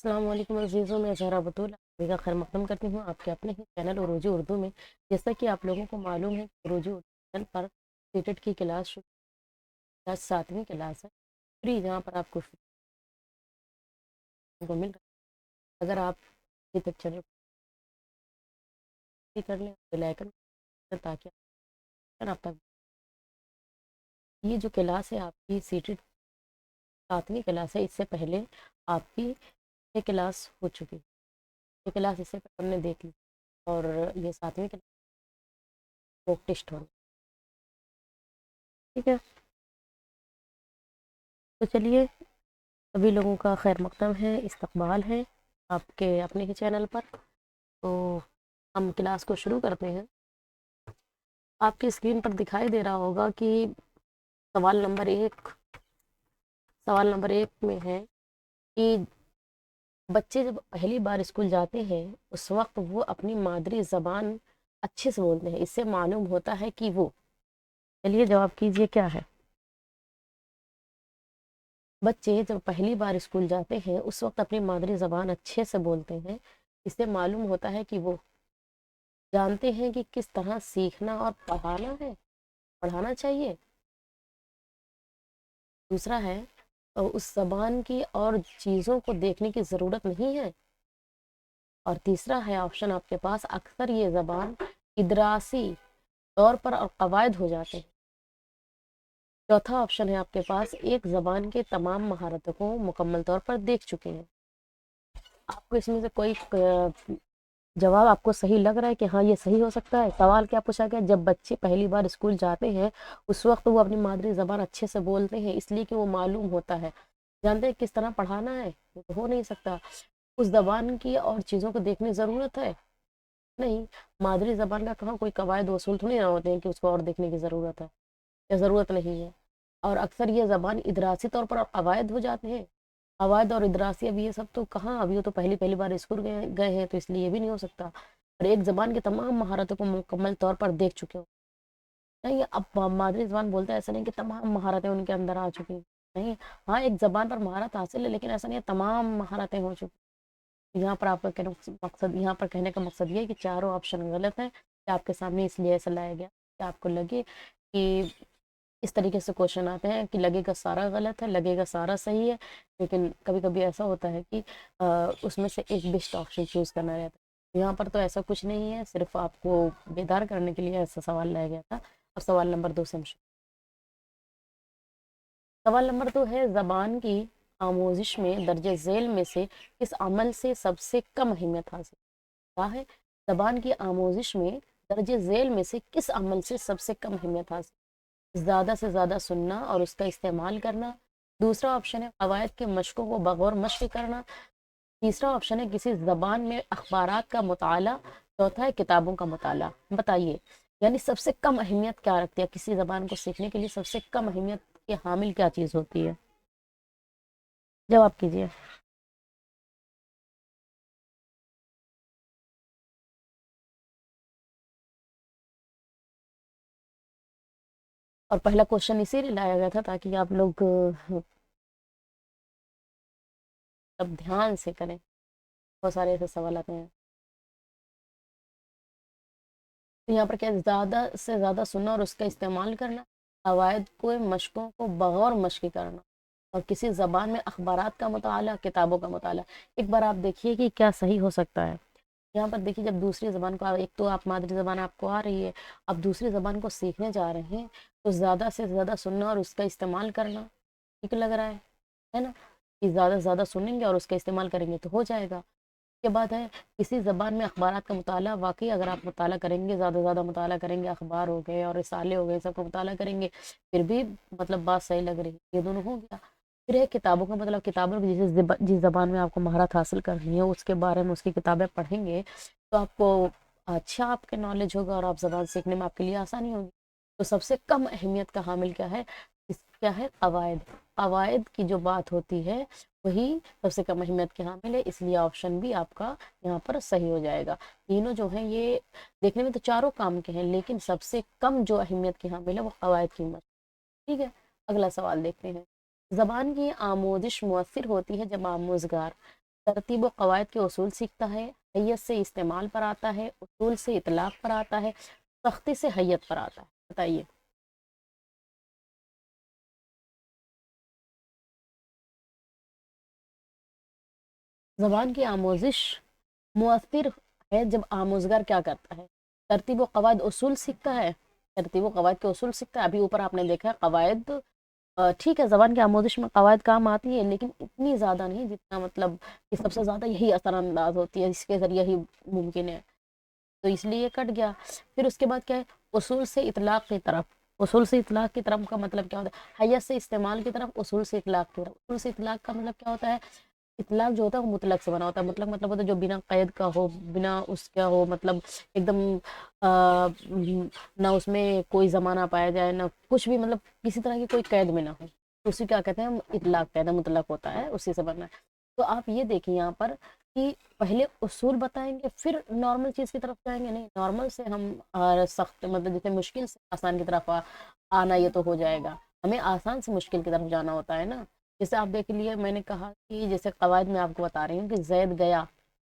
السلام علیکم عزیزوں، میں زہرا بطول آپ کا خیر مقدم کرتی ہوں آپ کے اپنے ہی چینل عروجی اردو میں۔ جیسا کہ آپ لوگوں کو معلوم ہے کہ عروجی اردو چینل پر سیٹیٹ کی کلاس کلاس 7ویں کلاس ہے فری، جہاں پر آپ کو مل رہا ہے۔ اگر آپ ابھی تک چینل کر لیں بیل آئکن تاکہ آپ تک یہ جو کلاس ہے آپ کی سیٹیٹ 7ویں کلاس ہے، اس سے پہلے آپ کی یہ کلاس ہو چکی، یہ کلاس اس سے پہلے ہم نے دیکھ لی اور یہ 7ویں کلاس موک ٹیسٹ ہونا، ٹھیک ہے؟ تو چلیے، سبھی لوگوں کا خیر مقدم ہے، استقبال ہے آپ کے اپنے ہی چینل پر۔ تو ہم کلاس کو شروع کرتے ہیں۔ آپ کی اسکرین پر دکھائی دے رہا ہوگا کہ سوال نمبر ایک میں ہے کہ بچے جب پہلی بار اسکول جاتے ہیں اس وقت وہ اپنی مادری زبان اچھے سے بولتے ہیں، اس سے معلوم ہوتا ہے کہ وہ، چلیے جواب کیجئے کیا ہے؟ بچے جب پہلی بار اسکول جاتے ہیں اس وقت اپنی مادری زبان اچھے سے بولتے ہیں، اس سے معلوم ہوتا ہے کہ وہ جانتے ہیں کہ کس طرح سیکھنا اور پڑھانا چاہیے۔ دوسرا ہے اس زبان کی اور چیزوں کو دیکھنے کی ضرورت نہیں ہے۔ اور تیسرا ہے آپشن آپ کے پاس، اکثر یہ زبان ادراسی طور پر اور قواعد ہو جاتے ہیں۔ چوتھا آپشن ہے آپ کے پاس، ایک زبان کے تمام مہارتوں کو مکمل طور پر دیکھ چکے ہیں۔ آپ کو اس میں سے کوئی جواب آپ کو صحیح لگ رہا ہے کہ ہاں یہ صحیح ہو سکتا ہے؟ سوال کیا پوچھا گیا؟ جب بچے پہلی بار اسکول جاتے ہیں اس وقت وہ اپنی مادری زبان اچھے سے بولتے ہیں، اس لیے کہ وہ معلوم ہوتا ہے، جانتے ہیں کس طرح پڑھانا ہے، وہ تو ہو نہیں سکتا۔ اس زبان کی اور چیزوں کو دیکھنے ضرورت ہے نہیں، مادری زبان کا کہاں کوئی قواعد و اصول تھوڑی نہ ہوتے ہیں کہ اس کو اور دیکھنے کی ضرورت ہے یا ضرورت نہیں ہے۔ اور اکثر یہ زبان ادراسی طور پر قواعد ہو جاتے ہیں۔ قواعد اور ادراسی، اب یہ سب تو کہاں، ابھی تو پہلی بار اسکول گئے ہیں، تو اس لیے یہ بھی نہیں ہو سکتا۔ اور ایک زبان کے تمام مہارتوں کو مکمل طور پر دیکھ چکے ہو، نہیں اب مادری زبان بولتا ہے ایسا نہیں کہ تمام مہارتیں ان کے اندر آ چکی، نہیں، ہاں ایک زبان پر مہارت حاصل ہے لیکن ایسا نہیں ہے تمام مہارتیں ہو چکی۔ یہاں پر آپ کا کہنے کا مقصد یہ ہے کہ چاروں آپشن غلط ہیں، کہ آپ کے سامنے اس لیے ایسا لایا گیا کہ آپ کو لگے کہ اس طریقے سے کوشچن آتے ہیں کہ لگے گا سارا غلط ہے، لگے گا سارا صحیح ہے، لیکن کبھی کبھی ایسا ہوتا ہے کہ اس میں سے ایک بیسٹ آپشن چوز کرنا رہتا ہے۔ یہاں پر تو ایسا کچھ نہیں ہے، صرف آپ کو بیدار کرنے کے لیے ایسا سوال لایا گیا تھا۔ اور سوال نمبر 2 سے ہم سوال نمبر 2 ہے، زبان کی آموزش میں درج ذیل میں سے کس عمل سے سب سے کم اہمیت حاصل کیا ہے؟ زبان کی آموزش میں درج ذیل میں سے کس عمل سے سب سے کم اہمیت حاصل؟ زیادہ سے زیادہ سننا اور اس کا استعمال کرنا۔ دوسرا آپشن ہے قواعد کے مشقوں کو بغور مشق کرنا۔ تیسرا آپشن ہے کسی زبان میں اخبارات کا مطالعہ۔ چوتھا ہے کتابوں کا مطالعہ۔ بتائیے، یعنی سب سے کم اہمیت کیا رکھتی ہے کسی زبان کو سیکھنے کے لیے؟ سب سے کم اہمیت کے حامل کیا چیز ہوتی ہے؟ جواب کیجیے۔ اور پہلا کوشچن اسی لیے لایا گیا تھا تاکہ آپ لوگ سب دھیان سے کریں، بہت سارے ایسے سوال آتے ہیں۔ تو یہاں پر کیا، زیادہ سے زیادہ سننا اور اس کا استعمال کرنا، قواعد کو مشقوں کو بغور مشق کرنا، اور کسی زبان میں اخبارات کا مطالعہ، کتابوں کا مطالعہ۔ ایک بار آپ دیکھیے کہ کیا صحیح ہو سکتا ہے۔ یہاں پر دیکھیے، جب دوسری زبان کو، ایک تو آپ مادری زبان آپ کو آ رہی ہے، اب دوسری زبان کو سیکھنے جا رہے ہیں، تو زیادہ سے زیادہ سننا اور اس کا استعمال کرنا ٹھیک لگ رہا ہے نا؟ کہ زیادہ سے زیادہ سنیں گے اور اس کا استعمال کریں گے تو ہو جائے گا۔ کے بعد ہے کسی زبان میں اخبارات کا مطالعہ۔ واقعی اگر آپ مطالعہ کریں گے، زیادہ سے زیادہ مطالعہ کریں گے، اخبار ہو گئے اور رسالے ہو گئے، سب کو مطالعہ کریں گے، پھر بھی مطلب بات صحیح لگ رہی ہے، یہ دونوں ہو گیا۔ پھر ہے کتابوں کا مطلب، کتابوں کی جس زبان میں آپ کو مہارت حاصل کرنی ہے اس کے بارے میں اس کی کتابیں پڑھیں گے تو آپ کو اچھا آپ کے نالج ہوگا اور آپ زبان سیکھنے میں آپ کے لیے آسانی ہوگی۔ تو سب سے کم اہمیت کا حامل کیا ہے؟ کیا ہے؟ قواعد۔ قواعد کی جو بات ہوتی ہے وہی سب سے کم اہمیت کے حامل ہے، اس لیے آپشن بھی آپ کا یہاں پر صحیح ہو جائے گا۔ تینوں جو ہیں یہ دیکھنے میں تو چاروں کام کے ہیں، لیکن سب سے کم جو اہمیت کے حامل ہے وہ قواعد کی مت۔ ٹھیک ہے، اگلا سوال دیکھتے ہیں۔ زبان کی آموزش مؤثر ہوتی ہے جب آموزگار ترتیب و قواعد کے اصول سیکھتا ہے، حیت سے استعمال پر آتا ہے، اصول سے اطلاق پر آتا ہے، سختی سے حیت پر آتا ہے۔ بتائیے۔ زبان کی آموزش مؤثر ہے جب آموزگار کیا کرتا ہے؟ ترتیب و قواعد اصول سیکھتا ہے، ترتیب و قواعد کے اصول سیکھتا ہے۔ ابھی اوپر آپ نے دیکھا قواعد، ٹھیک ہے زبان کی آموزش میں قواعد کام آتی ہے، لیکن اتنی زیادہ نہیں جتنا مطلب کہ سب سے زیادہ یہی اثر انداز ہوتی ہے، اس کے ذریعے ہی ممکن ہے، تو اس لیے کٹ گیا۔ پھر اس کے بعد کیا ہے؟ اصول سے اطلاق کی طرف، اصول سے اطلاق کی طرف کا مطلب کیا ہوتا ہے؟ حیت سے استعمال کی طرف، اصول سے اطلاق کی طرف۔ اصول سے اطلاق کا مطلب کیا ہوتا ہے؟ اطلاق جو ہوتا ہے وہ مطلق سے بنا ہوتا ہے، مطلق مطلب ہوتا ہے جو بنا قید کا ہو، بنا اس کا ہو، مطلب ایک دم نہ اس میں کوئی زمانہ پایا جائے، نہ کچھ بھی، مطلب کسی طرح کی کوئی قید میں نہ ہو، اسی کیا کہتے ہیں ہم؟ اطلاق کہتے ہیں، مطلق ہوتا ہے، اسی سے بننا ہے۔ تو آپ یہ دیکھیں یہاں پر کہ پہلے اصول بتائیں گے پھر نارمل چیز کی طرف جائیں گے، نہیں نارمل سے ہم سخت مطلب جیسے مشکل سے آسان کی طرف آنا، یہ تو ہو جائے گا، ہمیں آسان سے مشکل کی طرف جانا ہوتا ہے نا۔ جیسے آپ دیکھ لیے، میں نے کہا کہ جیسے قواعد میں آپ کو بتا رہی ہوں کہ زید گیا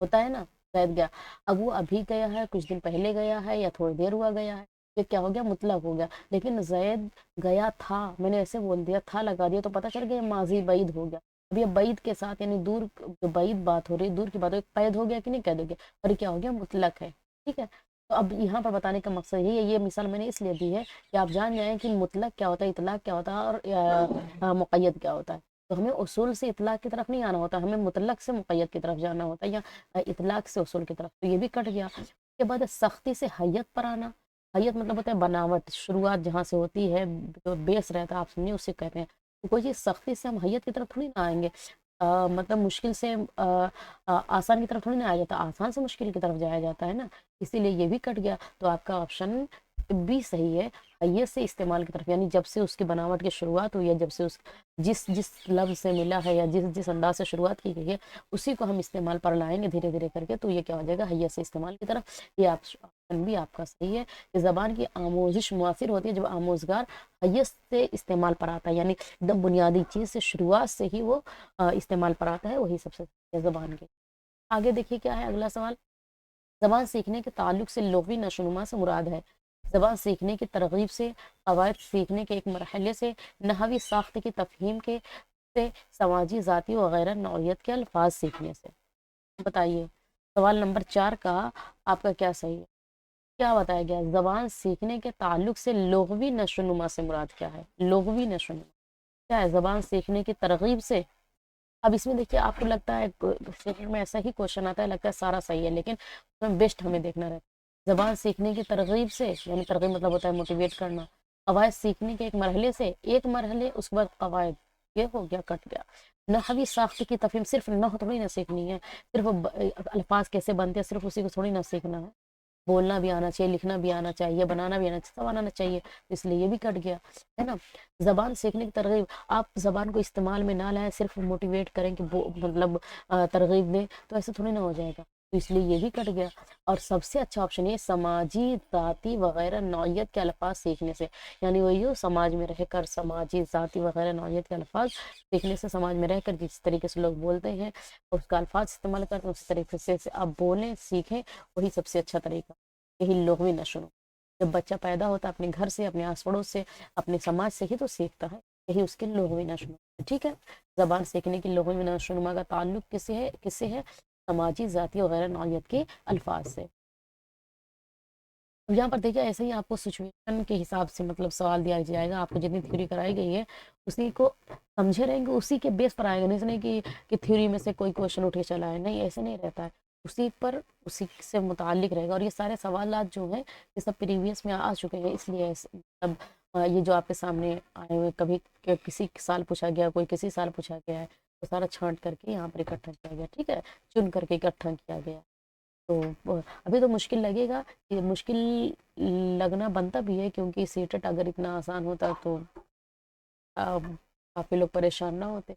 ہوتا ہے نا، زید گیا، اب وہ ابھی گیا ہے، کچھ دن پہلے گیا ہے، یا تھوڑی دیر ہوا گیا ہے، یہ کیا ہو گیا؟ مطلق ہو گیا۔ لیکن زید گیا تھا، میں نے ایسے بول دیا، تھا لگا دیا، تو پتہ چل گیا ماضی بعید ہو گیا۔ اب یہ بعید کے ساتھ یعنی دور، جو بعید بات ہو رہی ہے، دور کی بات ہو رہی ہے، قید ہو گیا کہ نہیں قید ہو گیا، اور یہ کیا ہو گیا؟ مطلق ہے، ٹھیک ہے۔ تو اب یہاں پر بتانے کا مقصد یہی ہے، یہ مثال میں نے اس لیے دی ہے کہ آپ جان جائیں کہ مطلق کیا ہوتا ہے، اطلاق کیا ہوتا ہے، اور مقید کیا ہوتا ہے۔ تو ہمیں اصول سے اطلاق کی طرف نہیں آنا ہوتا، ہمیں مطلق سے مقید کی طرف جانا ہوتا ہے، یا اطلاق سے اصول کی طرف، تو یہ بھی کٹ گیا۔ اس کے بعد سختی سے حیت پر آنا، حیت مطلب ہوتا ہے بناوٹ، شروعات جہاں سے ہوتی ہے، جو بیس رہتا ہے آپ سمجھے، اسے کہتے ہیں۔ تو کوئی چیز سختی سے ہم حیت کی طرف تھوڑی نہ آئیں گے، مطلب مشکل سے آسان کی طرف تھوڑی نہ آیا جاتا، آسان سے مشکل کی طرف جایا جاتا ہے نا، اسی لیے یہ بھی کٹ گیا۔ تو آپ کا آپشن بھی صحیح ہے، حیت سے استعمال کی طرف، یعنی جب سے اس کی بناوٹ کی شروعات ہوئی ہے، جب سے اس جس لفظ سے ملا ہے، یا جس انداز سے شروعات کی گئی ہے، اسی کو ہم استعمال پر لائیں گے دھیرے دھیرے کر کے، تو یہ کیا ہو جائے گا؟ حیت سے استعمال کی طرف۔ یہ آپشن بھی آپ کا صحیح ہے کہ زبان کی آموزش مؤثر ہوتی ہے جب آموزگار حیت سے استعمال پر آتا ہے، یعنی ایک دم بنیادی چیز سے شروعات سے ہی وہ استعمال پر آتا ہے، وہی سب سے صحیح ہے زبان کے۔ آگے دیکھیے کیا ہے اگلا سوال۔ زبان سیکھنے کے تعلق سے لغوی نشوونما سے مراد ہے، زبان سیکھنے کی ترغیب سے، قواعد سیکھنے کے ایک مرحلے سے، نحوی ساخت کی تفہیم کے سے، سماجی ذاتی وغیرہ نوعیت کے الفاظ سیکھنے سے۔ بتائیے سوال نمبر 4 کا آپ کا کیا صحیح ہے؟ کیا بتایا گیا؟ زبان سیکھنے کے تعلق سے لغوی نشوونما سے مراد کیا ہے؟ لغوی نشوونما کیا ہے؟ زبان سیکھنے کی ترغیب سے۔ اب اس میں دیکھیے، آپ کو لگتا ہے شہر میں ایسا ہی کوشچن آتا ہے، لگتا ہے سارا صحیح ہے، لیکن اس میں بیسٹ ہمیں دیکھنا رہتا ہے۔ زبان سیکھنے کی ترغیب سے، یعنی ترغیب مطلب ہوتا ہے موٹیویٹ کرنا، قواعد سیکھنے کے ایک مرحلے سے، ایک مرحلے اس کے بعد قواعد، یہ ہو گیا کٹ گیا۔ نحوی ساخت کی تفہیم، صرف نحو تھوڑی نہ سیکھنی ہے، صرف الفاظ کیسے بنتے ہیں صرف اسی کو تھوڑی نہ سیکھنا ہے، بولنا بھی آنا چاہیے، لکھنا بھی آنا چاہیے، بنانا بھی آنا چاہیے، سب آنا چاہیے، اس لیے یہ بھی کٹ گیا ہے نا۔ زبان سیکھنے کی ترغیب، آپ زبان کو استعمال میں نہ لائیں، صرف موٹیویٹ کریں کہ مطلب ترغیب دیں، تو ایسا تھوڑی نہ ہو جائے گا، تو اس لیے یہ بھی کٹ گیا۔ اور سب سے اچھا آپشن یہ سماجی ذاتی وغیرہ نوعیت کے الفاظ سیکھنے سے، یعنی وہی ہو سماج میں رہ کر سماجی ذاتی وغیرہ نوعیت کے الفاظ سیکھنے سے، سماج میں رہ کر جس طریقے سے لوگ بولتے ہیں اس کا الفاظ استعمال کرتے ہیں، اس طریقے سے آپ بولیں سیکھیں، وہی سب سے اچھا طریقہ، یہی لغوی نشو۔ جب بچہ پیدا ہوتا ہے اپنے گھر سے، اپنے آس پڑوس سے، اپنے سماج سے ہی تو سیکھتا ہے، یہی اس کے لغوی نشوونما، ٹھیک ہے۔ زبان سیکھنے کی لغوی نشوونما کا تعلق کس سے ہے؟ سماجی ذاتی وغیرہ نوعیت کے الفاظ سے۔ اب یہاں پر دیکھیں ایسے ہی آپ کو سچویشن کے حساب سے مطلب سوال دیا جائے گا، آپ کو جتنی تھیوری کرائی گئی ہے اسی کو سمجھے رہیں گے، اسی کے بیس پر آئے گا، نہیں کہ تھیوری میں سے کوئی کوشچن اٹھ کے چلا ہے، نہیں ایسے نہیں رہتا ہے، اسی پر اسی سے متعلق رہے گا۔ اور یہ سارے سوالات جو ہیں یہ سب پریویس میں آ چکے ہیں، اس لیے سب یہ جو آپ کے سامنے آئے ہوئے، کبھی کسی سال پوچھا گیا، کوئی کسی سال پوچھا گیا ہے، تو سارا چھانٹ کر کے یہاں پر اکٹھا کیا گیا، ٹھیک ہے، چن کر کے اکٹھا کیا گیا۔ تو ابھی تو مشکل لگے گا، یہ مشکل لگنا بنتا بھی ہے، کیونکہ سیٹٹ اگر اتنا آسان ہوتا تو کافی لوگ پریشان نہ ہوتے۔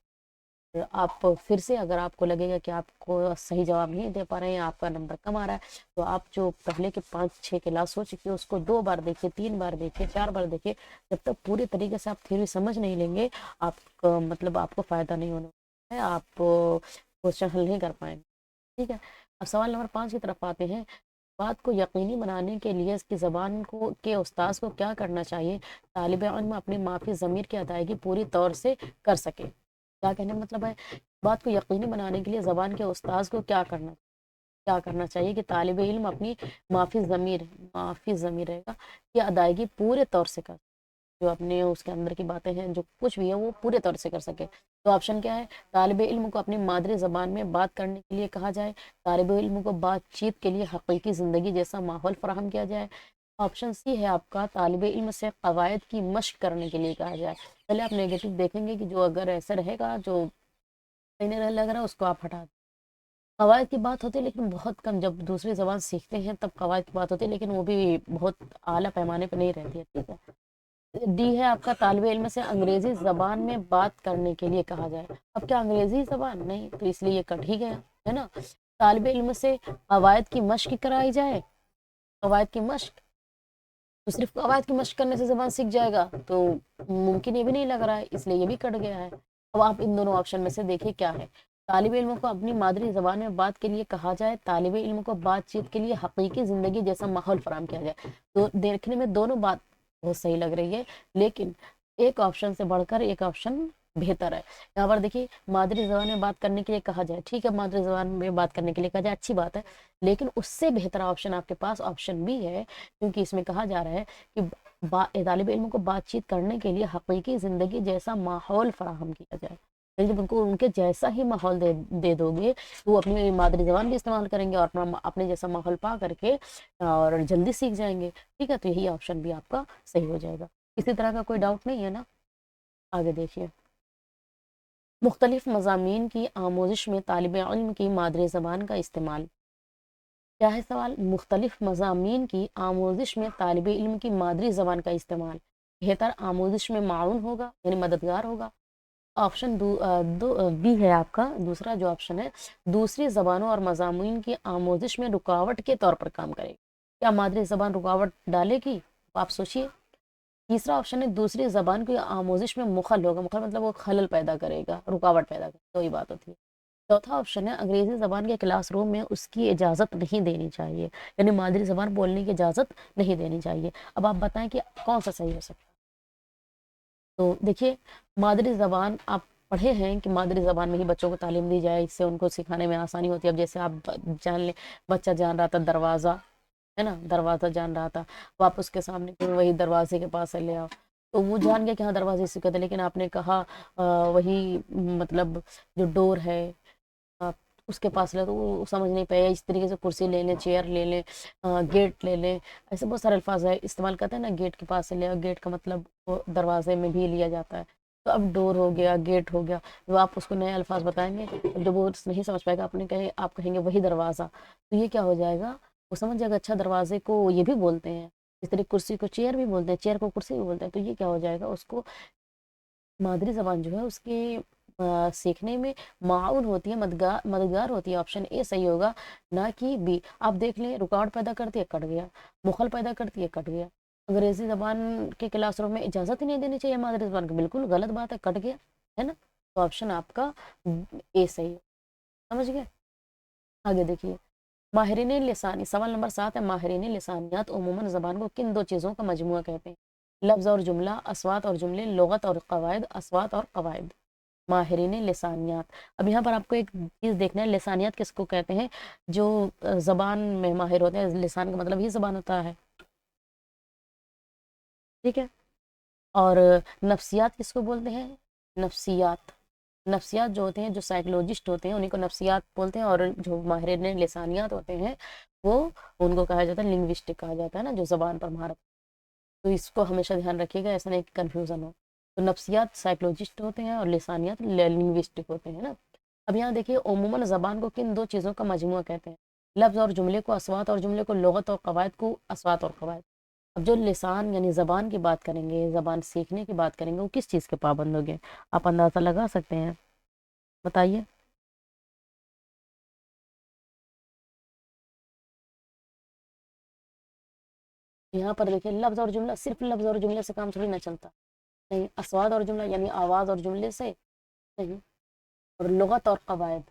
آپ پھر سے اگر آپ کو لگے گا کہ آپ کو صحیح جواب نہیں دے پا رہے ہیں، آپ کا نمبر کم آ رہا ہے، تو آپ جو پہلے کے 5-6 کلاس ہو چکی ہے اس کو 2 بار دیکھیے، 3 بار دیکھیے، 4 بار دیکھیے، جب تک پوری طریقے سے آپ تھیوری سمجھ نہیں لیں گے، آپ مطلب آپ کو فائدہ نہیں ہونا ہے۔ آپ کوشچن حل نہیں کر پائیں گے. ٹھیک ہے. اب سوال نمبر 5 کی طرف آتے ہیں. بات کو یقینی بنانے کے لیے اس کی زبان کو کے استاذ کو کیا کرنا چاہیے طالب علم اپنی معافی ضمیر کی ادائیگی پوری طور سے کر سکے. کیا کہنے مطلب ہے, بات کو یقینی بنانے کے لیے زبان کے استاذ کو کیا کرنا چاہیے کہ طالب علم اپنی معافی ضمیر رہے گا کی ادائیگی پورے طور سے کر, جو اپنے اس کے اندر کی باتیں ہیں جو کچھ بھی ہے وہ پورے طور سے کر سکے. تو آپشن کیا ہے, طالب علم کو اپنی مادری زبان میں بات کرنے کے لیے کہا جائے, طالب علم کو بات چیت کے لیے حقیقی زندگی جیسا ماحول فراہم کیا جائے. آپشن سی ہے آپ کا, طالب علم سے قواعد کی مشق کرنے کے لیے کہا جائے. پہلے آپ نیگیٹو دیکھیں گے کہ جو اگر ایسا رہے گا جو صحیح نہیں لگ رہا اس کو آپ ہٹا دیں. قواعد کی بات ہوتی ہے لیکن بہت کم, جب دوسری زبان سیکھتے ہیں تب قواعد کی بات ہوتی ہے, لیکن وہ بھی بہت اعلیٰ پیمانے پہ نہیں رہتی ہے. ٹھیک ہے. ڈی ہے آپ کا, طالب علم سے انگریزی زبان میں بات کرنے کے لیے کہا جائے. اب کیا انگریزی زبان نہیں, تو اس لیے یہ کٹ ہی گیا ہے نا. طالب علم سے قواعد کی مشق کرائی جائے, قواعد کی مشق, تو صرف قواعد کی مشق کرنے سے زبان سیکھ جائے گا تو ممکن یہ بھی نہیں لگ رہا ہے, اس لیے یہ بھی کٹ گیا ہے. اب آپ ان دونوں آپشن میں سے دیکھیے کیا ہے. طالب علم کو اپنی مادری زبان میں بات کے لیے کہا جائے, طالب علم کو بات چیت کے لیے حقیقی زندگی جیسا ماحول فراہم کیا جائے. تو دیکھنے میں دونوں بات بہت صحیح لگ رہی ہے, لیکن ایک آپشن سے بڑھ کر ایک آپشن بہتر ہے. یہاں پر دیکھیے مادری زبان میں بات کرنے کے لیے کہا جائے, ٹھیک ہے مادری زبان میں بات کرنے کے لیے کہا جائے, اچھی بات ہے, لیکن اس سے بہتر آپشن آپ کے پاس آپشن بھی ہے, کیونکہ اس میں کہا جا رہا ہے کہ طالب علم کو بات چیت کرنے کے لیے حقیقی زندگی جیسا ماحول فراہم کیا جائے. جب ان کو ان کے جیسا ہی ماحول دے دو گے تو وہ اپنی مادری زبان بھی استعمال کریں گے اور اپنے جیسا ماحول پا کر کے اور جلدی سیکھ جائیں گے. ٹھیک ہے, تو یہی آپشن بھی آپ کا صحیح ہو جائے گا. کسی طرح کا کوئی ڈاؤٹ نہیں ہے نا. آگے دیکھیے, مختلف مضامین کی آموزش میں طالب علم کی مادری زبان کا استعمال. کیا ہے سوال, مختلف مضامین کی آموزش میں طالب علم کی مادری زبان کا استعمال بہتر آموزش میں معاون ہوگا یعنی مددگار ہوگا. آپشن بی ہے آپ کا, دوسرا جو آپشن ہے, دوسری زبانوں اور مضامین کی آموزش میں رکاوٹ کے طور پر کام کرے گی. کیا مادری زبان رکاوٹ ڈالے گی, آپ سوچئے. تیسرا آپشن ہے, دوسری زبان کی آموزش میں مخل ہوگا, مخل مطلب وہ خلل پیدا کرے گا, رکاوٹ پیدا کرے گا, وہی بات ہوتی ہے. چوتھا آپشن ہے, انگریزی زبان کے کلاس روم میں اس کی اجازت نہیں دینی چاہیے, یعنی مادری زبان بولنے کی اجازت نہیں دینی چاہیے. اب آپ بتائیں کہ کون سا صحیح ہو سکتا ہے. تو دیکھیے, مادری زبان آپ پڑھے ہیں کہ مادری زبان میں ہی بچوں کو تعلیم دی جائے, اس سے ان کو سکھانے میں آسانی ہوتی ہے. اب جیسے آپ جان لیں, بچہ جان رہا تھا دروازہ ہے نا, دروازہ جان رہا تھا, آپ اس کے سامنے وہی دروازے کے پاس لے آؤ تو وہ جان گیا کہ ہاں دروازے سے کہتے, لیکن آپ نے کہا وہی مطلب جو ڈور ہے اس کے پاس لے, تو وہ سمجھ نہیں پایا. اس طریقے سے کرسی لے لیں, چیئر لے لیں, گیٹ لے لیں, ایسے بہت سارے الفاظ ہے استعمال کرتے ہیں نا. گیٹ کے پاس سے لے, گیٹ کا مطلب وہ دروازے میں بھی لیا جاتا ہے. تو اب ڈور ہو گیا, گیٹ ہو گیا, جو آپ اس کو نئے الفاظ بتائیں گے, جب وہ نہیں سمجھ پائے گا, آپ کہیں گے وہی دروازہ, تو یہ کیا ہو جائے گا, وہ سمجھ جائے گا اچھا دروازے کو یہ بھی بولتے ہیں, اس طرح کرسی کو چیئر بھی بولتے ہیں, چیئر کو کرسی بھی بولتے ہیں. تو یہ کیا ہو جائے گا, اس کو مادری زبان جو ہے اس کے سیکھنے میں معاون ہوتی ہے, مددگار ہوتی ہے. آپشن اے صحیح ہوگا, نہ کہ بی. آپ دیکھ لیں, رکاوٹ پیدا کرتی ہے, کٹ گیا, مخل پیدا کرتی ہے, کٹ گیا. انگریزی زبان کے کلاس روم میں اجازت ہی نہیں دینی چاہیے مادری زبان کی, بالکل غلط بات ہے, کٹ گیا ہے نا. تو آپشن آپ کا اے صحیح ہے, سمجھ گئے. آگے دیکھیے, ماہرین لسانی, سوال نمبر 7 ہے, ماہرین لسانیات عموماً زبان کو کن دو چیزوں کا مجموعہ کہتے ہیں؟ لفظ اور جملہ, اسوات اور جملے, لغت اور قواعد, اسوات اور قواعد. ماہرین لسانیات, اب یہاں پر آپ کو ایک چیز دیکھنا ہے, لسانیات کس کو کہتے ہیں؟ جو زبان میں ماہر ہوتے ہیں, لسان کا مطلب ہی زبان ہوتا ہے, ٹھیک ہے. اور نفسیات کس کو بولتے ہیں؟ نفسیات جو ہوتے ہیں, جو سائیکولوجسٹ ہوتے ہیں انہیں کو نفسیات بولتے ہیں, اور جو ماہرین لسانیات ہوتے ہیں وہ ان کو کہا جاتا ہے لنگوسٹک کہا جاتا ہے نا, جو زبان پر مہارت. تو اس کو ہمیشہ دھیان رکھیے گا, ایسا نہیں کہ کنفیوژن ہو. تو نفسیات سائیکولوجسٹ ہوتے ہیں اور لسانیات لنگوسٹک ہوتے ہیں نا. اب یہاں دیکھیے, عموماً زبان کو کن دو چیزوں کا مجموعہ کہتے ہیں؟ لفظ اور جملے کو اسوات اور جملے کو, لغت اور قواعد کو اسوات اور قواعد. اب جو لسان یعنی زبان کی بات کریں گے, زبان سیکھنے کی بات کریں گے, وہ کس چیز کے پابند ہوں گے؟ آپ اندازہ لگا سکتے ہیں, بتائیے. یہاں پر دیکھیں, لفظ اور جملہ, صرف لفظ اور جملے سے کام تھوڑی نہ چلتا, نہیں. اسواد اور جملہ یعنی آواز اور جملے سے نہیں, اور لغت اور قواعد,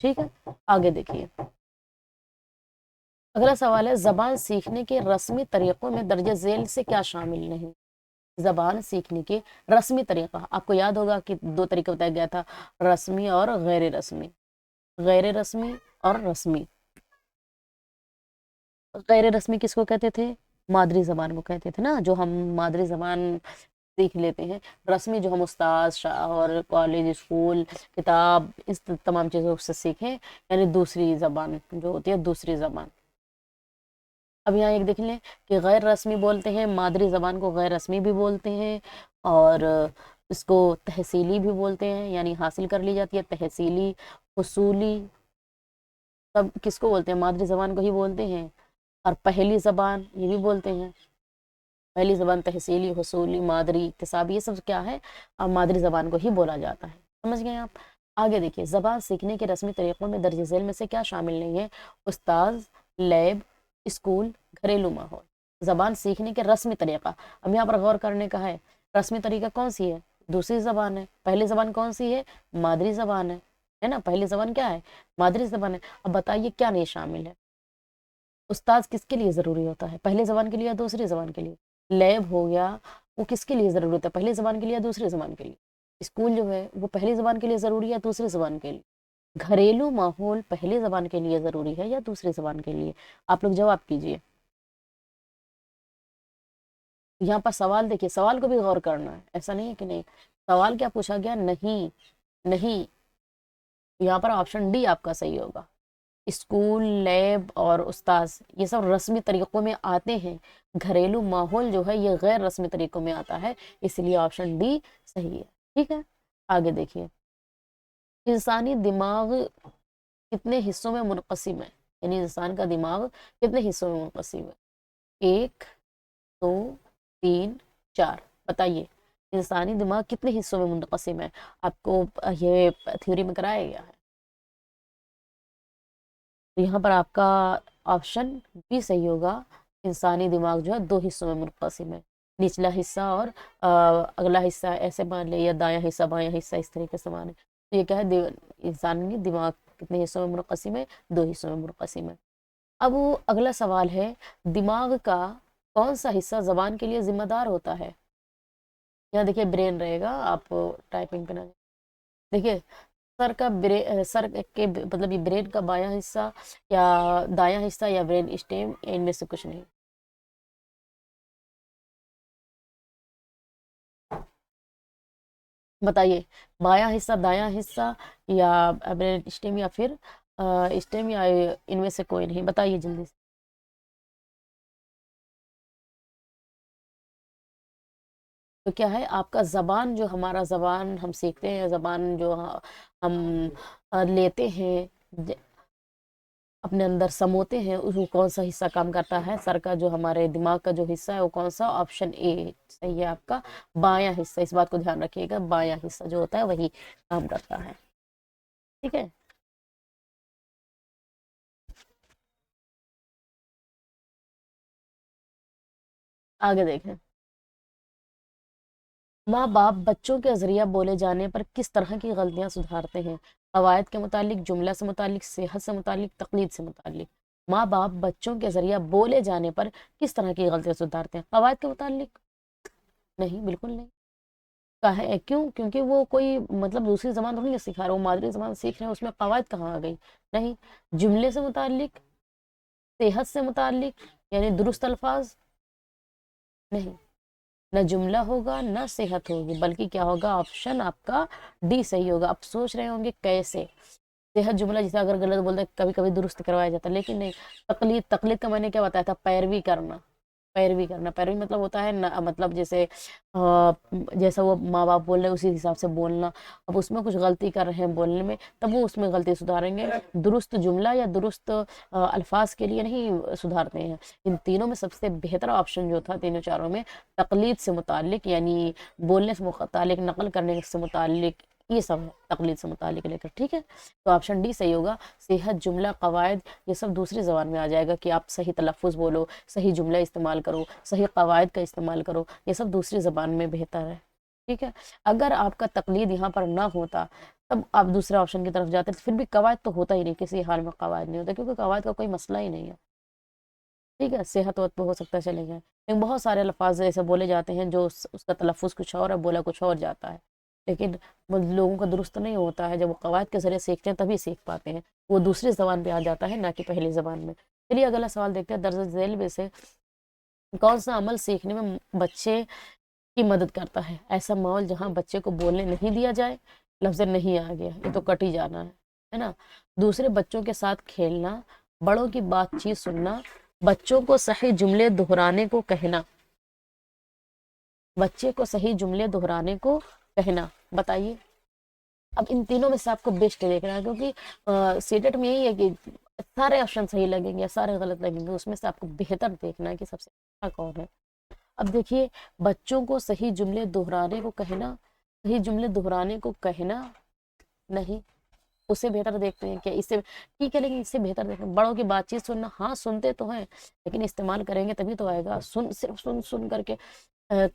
ٹھیک ہے، آگے دیکھیے اگلا سوال ہے زبان سیکھنے کے رسمی طریقوں میں درج ذیل سے کیا شامل نہیں؟ زبان سیکھنے کے رسمی طریقہ، آپ کو یاد ہوگا کہ 2 طریقہ بتایا گیا تھا، رسمی اور غیر رسمی، غیر رسمی اور رسمی۔ غیر رسمی کس کو کہتے تھے؟ مادری زبان کو کہتے تھے نا، جو ہم مادری زبان سیکھ لیتے ہیں۔ رسمی جو ہم استاذ اور کالج اسکول کتاب اس تمام چیزوں سے سیکھیں، یعنی دوسری زبان جو ہوتی ہے دوسری زبان۔ اب یہاں ایک دیکھ لیں کہ غیر رسمی بولتے ہیں، مادری زبان کو غیر رسمی بھی بولتے ہیں، اور اس کو تحصیلی بھی بولتے ہیں، یعنی حاصل کر لی جاتی ہے، تحصیلی، حصولی، سب کس کو بولتے ہیں؟ مادری زبان کو ہی بولتے ہیں۔ اور پہلی زبان یہ بھی بولتے ہیں، پہلی زبان تحصیلی، حصولی، مادری، اکتسابی، یہ سب کیا ہے؟ مادری زبان کو ہی بولا جاتا ہے۔ سمجھ گئے آپ؟ آگے دیکھیے زبان سیکھنے کے رسمی طریقوں میں درج ذیل میں سے کیا شامل نہیں ہے؟ استاذ، لیب، اسکول، گھریلو ماحول۔ زبان سیکھنے کے رسمی طریقہ، اب یہاں پر غور کرنے کا ہے، رسمی طریقہ کون سی ہے؟ دوسری زبان ہے۔ پہلی زبان کون سی ہے؟ مادری زبان ہے نا، پہلی زبان کیا ہے؟ مادری زبان ہے۔ اب بتائیے کیا نہیں شامل ہے؟ استاذ کس کے لیے ضروری ہوتا ہے؟ پہلی زبان کے لیے یا دوسری زبان کے لیے؟ لیب ہو گیا، وہ کس کے لیے ضرورت ہے؟ پہلی زبان کے لیے یا دوسری زبان کے لیے؟ اسکول جو ہے وہ پہلی زبان کے لیے ضروری ہے دوسری زبان کے لیے؟ گھریلو ماحول پہلی زبان کے لیے ضروری ہے یا دوسری زبان کے لیے؟ آپ لوگ جواب کیجئے۔ یہاں پر سوال دیکھیے، سوال کو بھی غور کرنا ہے، ایسا نہیں ہے کہ نہیں۔ سوال کیا پوچھا گیا؟ نہیں، نہیں، یہاں پر آپشن ڈی آپ کا صحیح ہوگا۔ اسکول، لیب اور استاذ یہ سب رسمی طریقوں میں آتے ہیں، گھریلو ماحول جو ہے یہ غیر رسمی طریقوں میں آتا ہے، اس لیے آپشن ڈی صحیح ہے۔ ٹھیک ہے، آگے دیکھیے انسانی دماغ کتنے حصوں میں منقسم ہے؟ یعنی انسان کا دماغ کتنے حصوں میں منقسم ہے؟ 1، 2، 3، 4، بتائیے انسانی دماغ کتنے حصوں میں منقسم ہے؟ آپ کو یہ تھیوری میں کرایا گیا ہے، تو یہاں پر آپ کا آپشن بھی صحیح ہوگا، انسانی دماغ جو ہے 2 حصوں میں منقسم ہے، نچلا حصہ اور اگلا حصہ، ایسے مان لے، یا دایاں حصہ بایاں حصہ، اس طریقے سے مانے تو یہ کیا ہے؟ انسانی دماغ کتنے حصوں میں منقسم ہے؟ 2 حصوں میں منقسم ہے۔ اب اگلا سوال ہے دماغ کا کون سا حصہ زبان کے لیے ذمہ دار ہوتا ہے؟ یہاں دیکھیے برین رہے گا، آپ ٹائپنگ پہ نہ دیکھیے، سر کے مطلب یہ برین کا بایاں حصہ یا دایاں حصہ یا برین اسٹیم، ان میں سے کچھ نہیں۔ بتائیے بایاں حصہ، دایاں حصہ، یا برین اسٹیم، یا پھر اسٹیم، یا ان میں سے کوئی نہیں؟ بتائیے جلدی سے۔ تو کیا ہے آپ کا زبان، جو ہمارا زبان ہم سیکھتے ہیں، زبان جو ہم لیتے ہیں اپنے اندر سموتے ہیں، اس کو کون سا حصہ کام کرتا ہے؟ سر کا جو ہمارے دماغ کا جو حصہ ہے وہ کون سا؟ آپشن اے صحیح ہے آپ کا، بایاں حصہ۔ اس بات کو دھیان رکھیے گا، بایاں حصہ جو ہوتا ہے وہی کام کرتا ہے۔ ٹھیک ہے، آگے دیکھیں ماں باپ بچوں کے ذریعہ بولے جانے پر کس طرح کی غلطیاں سدھارتے ہیں؟ قواعد کے متعلق، جملہ سے متعلق، صحت سے متعلق، تقلید سے متعلق۔ ماں باپ بچوں کے ذریعہ بولے جانے پر کس طرح کی غلطیاں سدھارتے ہیں؟ قواعد کے متعلق؟ نہیں، بالکل نہیں۔ ہے کیوں؟ کیونکہ وہ کوئی مطلب دوسری زبان تو نہیں سکھا رہا، وہ مادری زبان سیکھ رہے ہیں، اس میں قواعد کہاں آ گئی؟ نہیں۔ جملے سے متعلق، صحت سے متعلق، یعنی درست الفاظ؟ نہیں، نہ جملہ ہوگا نہ صحت ہوگی، بلکہ کیا ہوگا؟ آپشن آپ کا ڈی صحیح ہوگا۔ آپ سوچ رہے ہوں گے کیسے صحت جملہ جسے اگر غلط بولتے کبھی کبھی درست کروایا جاتا ہے، لیکن نہیں۔ تقلید، تقلید کا میں نے کیا بتایا تھا؟ پیروی کرنا، پیروی کرنا، پیروی مطلب ہوتا ہے مطلب جیسے جیسا وہ ماں باپ بول رہے ہیں اسی حساب سے بولنا۔ اب اس میں کچھ غلطی کر رہے ہیں بولنے میں، تب وہ اس میں غلطی سدھاریں گے، درست جملہ یا درست الفاظ کے لیے نہیں سدھارتے ہیں۔ ان تینوں میں سب سے بہتر آپشن جو تھا تینوں چاروں میں، تقلید سے متعلق، یعنی بولنے سے متعلق، نقل کرنے سے متعلق، یہ سب ہے تقلید سے متعلق لے کر۔ ٹھیک ہے، تو آپشن ڈی صحیح ہوگا۔ صحت، جملہ، قواعد یہ سب دوسری زبان میں آ جائے گا، کہ آپ صحیح تلفظ بولو، صحیح جملہ استعمال کرو، صحیح قواعد کا استعمال کرو، یہ سب دوسری زبان میں بہتر ہے۔ ٹھیک ہے، اگر آپ کا تقلید یہاں پر نہ ہوتا تب آپ دوسرے آپشن کی طرف جاتے ہیں. پھر بھی قواعد تو ہوتا ہی نہیں, کسی حال میں قواعد نہیں ہوتا, کیونکہ قواعد کا کوئی مسئلہ ہی نہیں ہے. ٹھیک ہے, صحت وت پہ ہو سکتا ہے چلے جائیں, لیکن بہت سارے الفاظ ایسے بولے جاتے ہیں جو اس کا تلفظ کچھ اور ہے, بولا کچھ اور جاتا ہے, لیکن وہ لوگوں کا درست نہیں ہوتا ہے. جب وہ قواعد کے ذریعے سیکھتے ہیں تبھی سیکھ پاتے ہیں, وہ دوسری زبان پہ آ جاتا ہے, نہ کہ پہلی زبان میں. چلیے اگلا سوال دیکھتے ہیں. درج ذیل میں سے کون سا عمل سیکھنے میں بچے کی مدد کرتا ہے؟ ایسا ماحول جہاں بچے کو بولنے نہیں دیا جائے. لفظ نہیں آ گیا, یہ تو کٹ ہی جانا ہے نا. دوسرے بچوں کے ساتھ کھیلنا, بڑوں کی بات چیت سننا, بچوں کو صحیح جملے دہرانے کو کہنا. بچے کو صحیح جملے دہرانے کو کہنا. بتائیے, اب ان تینوں میں سے آپ کو بیسٹ دیکھنا ہے, کیونکہ سیٹٹ میں یہی ہے کہ سارے آپشن صحیح لگیں گے یا سارے غلط لگیں گے, اس میں سے آپ کو بہتر دیکھنا ہے کہ سب سے اچھا کون ہے. اب دیکھیے, بچوں کو صحیح جملے دہرانے کو کہنا, صحیح جملے دہرانے کو کہنا نہیں, اس سے بہتر دیکھتے ہیں کہ اس سے ٹھیک ہے, لیکن اس سے بہتر دیکھتے ہیں بڑوں کی بات چیت سننا. ہاں سنتے تو ہیں, لیکن استعمال کریں گے تبھی تو آئے گا. صرف سن کر کے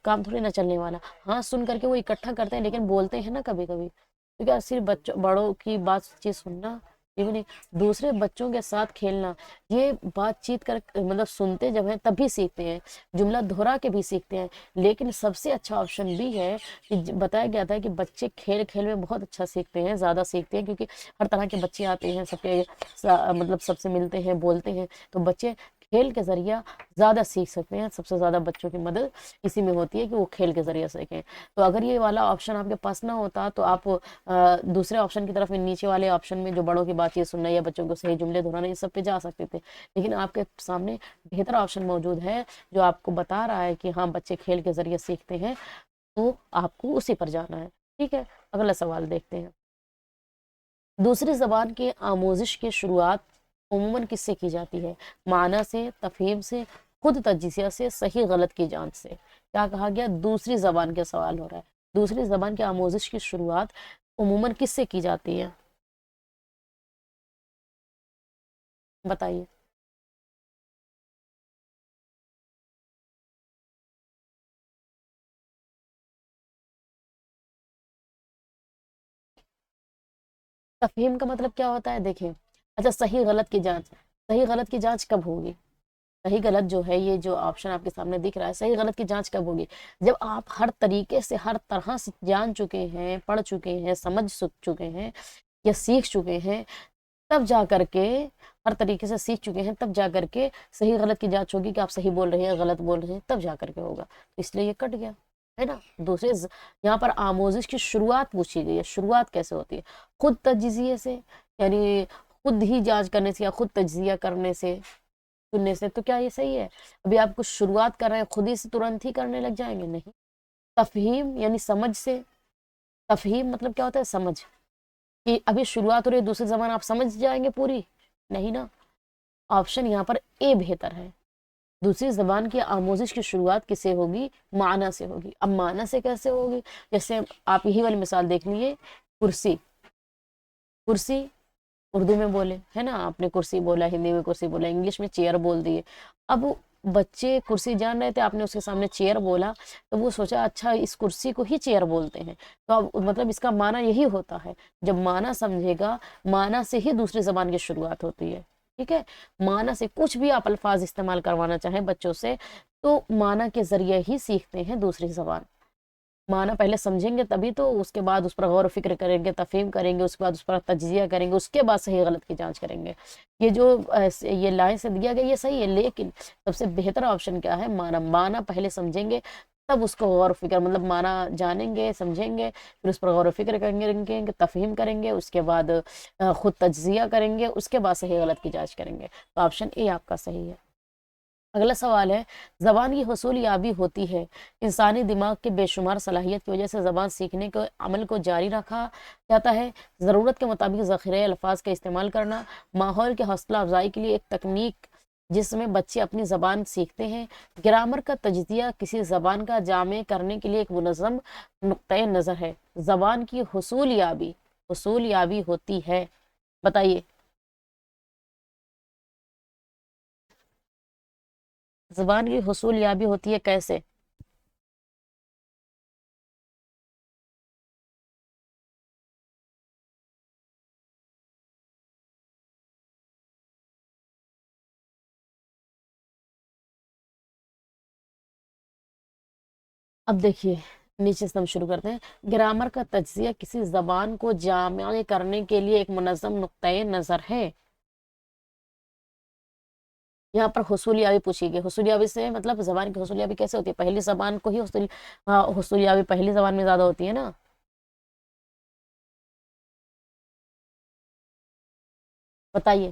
کام تھوڑی نہ چلنے والا. ہاں سن کر کے وہ اکٹھا کرتے ہیں, لیکن بولتے ہیں نا کبھی کبھی, کیونکہ صرف بڑوں کی بات چیت سننا ٹھیک نہیں. دوسرے بچوں کے ساتھ کھیلنا, یہ بات چیت کر مطلب سنتے جب ہیں تب بھی سیکھتے ہیں, جملہ دہرا کے بھی سیکھتے ہیں. لیکن سب سے اچھا آپشن بھی ہے کہ بتایا گیا تھا کہ بچے کھیل کھیل میں بہت اچھا سیکھتے ہیں, زیادہ سیکھتے ہیں, کیونکہ ہر طرح کے بچے آتے ہیں, سب کے مطلب سب سے ملتے ہیں, بولتے ہیں, تو بچے کھیل کے ذریعہ زیادہ سیکھ سکتے ہیں. سب سے زیادہ بچوں کی مدد اسی میں ہوتی ہے کہ وہ کھیل کے ذریعے سیکھیں. تو اگر یہ والا آپشن آپ کے پاس نہ ہوتا تو آپ دوسرے آپشن کی طرف, نیچے والے آپشن میں جو بڑوں کی بات چیت سننا یا بچوں کو صحیح جملے دہرانا, یہ سب پہ جا سکتے تھے. لیکن آپ کے سامنے بہتر آپشن موجود ہے جو آپ کو بتا رہا ہے کہ ہاں بچے کھیل کے ذریعے سیکھتے ہیں, تو آپ کو اسی پر جانا ہے. ٹھیک ہے, اگلا سوال دیکھتے ہیں. دوسری زبان کی آموزش کی شروعات عموماً کس سے کی جاتی ہے؟ معنی سے, تفہیم سے, خود تجزیہ سے, صحیح غلط کی جانچ سے. کیا کہا گیا؟ دوسری زبان کے سوال ہو رہا ہے. دوسری زبان کی آموزش کی شروعات عموماً کس سے کی جاتی ہے؟ بتائیے. تفہیم کا مطلب کیا ہوتا ہے؟ دیکھیں, اچھا صحیح غلط کی جانچ, صحیح غلط کی جانچ کب ہوگی؟ صحیح غلط جو ہے, یہ جو آپشن آپ کے سامنے دکھ رہا ہے, صحیح غلط کی جانچ کب ہوگی؟ جب آپ ہر طریقے سے, ہر طرح سے جان چکے ہیں, پڑھ چکے ہیں, سمجھ چکے ہیں یا سیکھ چکے ہیں, تب جا کر کے, ہر طریقے سے سیکھ چکے ہیں تب جا کر کے صحیح غلط کی جانچ ہوگی کہ آپ صحیح بول رہے ہیں غلط بول رہے ہیں, تب جا کر کے ہوگا. اس لیے یہ کٹ گیا ہے نا. دوسرے یہاں پر آموزش کی شروعات پوچھی گئی ہے. شروعات کیسے ہوتی ہے؟ خود تجزیے سے, یعنی خود ہی جانچ کرنے سے یا خود تجزیہ کرنے سے, سننے سے. تو کیا یہ صحیح ہے؟ ابھی آپ کچھ شروعات کر رہے ہیں, خود ہی سے ترنت ہی کرنے لگ جائیں گے؟ نہیں. تفہیم یعنی سمجھ سے. تفہیم مطلب کیا ہوتا ہے؟ سمجھ, کہ ابھی شروعات ہو رہی ہے, دوسری زبان آپ سمجھ جائیں گے پوری؟ نہیں نا. آپشن یہاں پر اے بہتر ہے. دوسری زبان کی آموزش کی شروعات کس سے ہوگی؟ معنی سے ہوگی. اب معنی سے کیسے ہوگی؟ جیسے آپ یہی والی مثال دیکھ لیجیے, کرسی. کرسی اردو میں بولے ہے نا, آپ نے کرسی بولا, ہندی میں کرسی بولا, انگلش میں چیئر بول دیے. اب بچے کرسی جان رہے تھے, آپ نے اس کے سامنے چیئر بولا, تو وہ سوچا اچھا اس کرسی کو ہی چیئر بولتے ہیں, تو اب مطلب اس کا معنی یہی ہوتا ہے. جب معنی سمجھے گا, معنی سے ہی دوسری زبان کی شروعات ہوتی ہے. ٹھیک ہے, معنی سے کچھ بھی آپ الفاظ استعمال کروانا چاہیں بچوں سے, تو معنی کے ذریعے ہی سیکھتے ہیں دوسری زبان. معنی پہلے سمجھیں گے تبھی تو اس کے بعد اس پر غور و فکر کریں گے, تفہیم کریں گے, اس کے بعد اس پر تجزیہ کریں گے, اس کے بعد صحیح غلط کی جانچ کریں گے. یہ جو یہ لائن سے دیا گیا یہ صحیح ہے, لیکن سب سے بہتر آپشن کیا ہے؟ معنی. معنی پہلے سمجھیں گے تب اس کو غور و فکر, مطلب معنی جانیں گے, سمجھیں گے, پھر اس پر غور و فکر کریں گے, تفہیم کریں گے, اس کے بعد خود تجزیہ کریں گے, اس کے بعد صحیح غلط کی جانچ کریں گے. تو آپشن اے آپ کا صحیح ہے. اگلا سوال ہے, زبان کی حصول یابی ہوتی ہے. انسانی دماغ کے بے شمار صلاحیت کی وجہ سے زبان سیکھنے کے عمل کو جاری رکھا جاتا ہے. ضرورت کے مطابق ذخیرہ الفاظ کا استعمال کرنا, ماحول کے حوصلہ افزائی کے لیے ایک تکنیک جس میں بچے اپنی زبان سیکھتے ہیں. گرامر کا تجزیہ کسی زبان کا جامع کرنے کے لیے ایک منظم نقطۂ نظر ہے. زبان کی حصول یابی ہوتی ہے. بتائیے, زبان کی حصول یابی ہوتی ہے کیسے؟ اب دیکھیے نیچے سے ہم شروع کرتے ہیں. گرامر کا تجزیہ کسی زبان کو جامع کرنے کے لیے ایک منظم نقطۂ نظر ہے. یہاں پر حصولیابی پوچھی گئی. حصولیابی سے مطلب زبان کی حصولیابی کیسے ہوتی ہے؟ پہلی زبان کو ہی حصولیابی پہلی زبان میں زیادہ ہوتی ہے نا. بتائیے.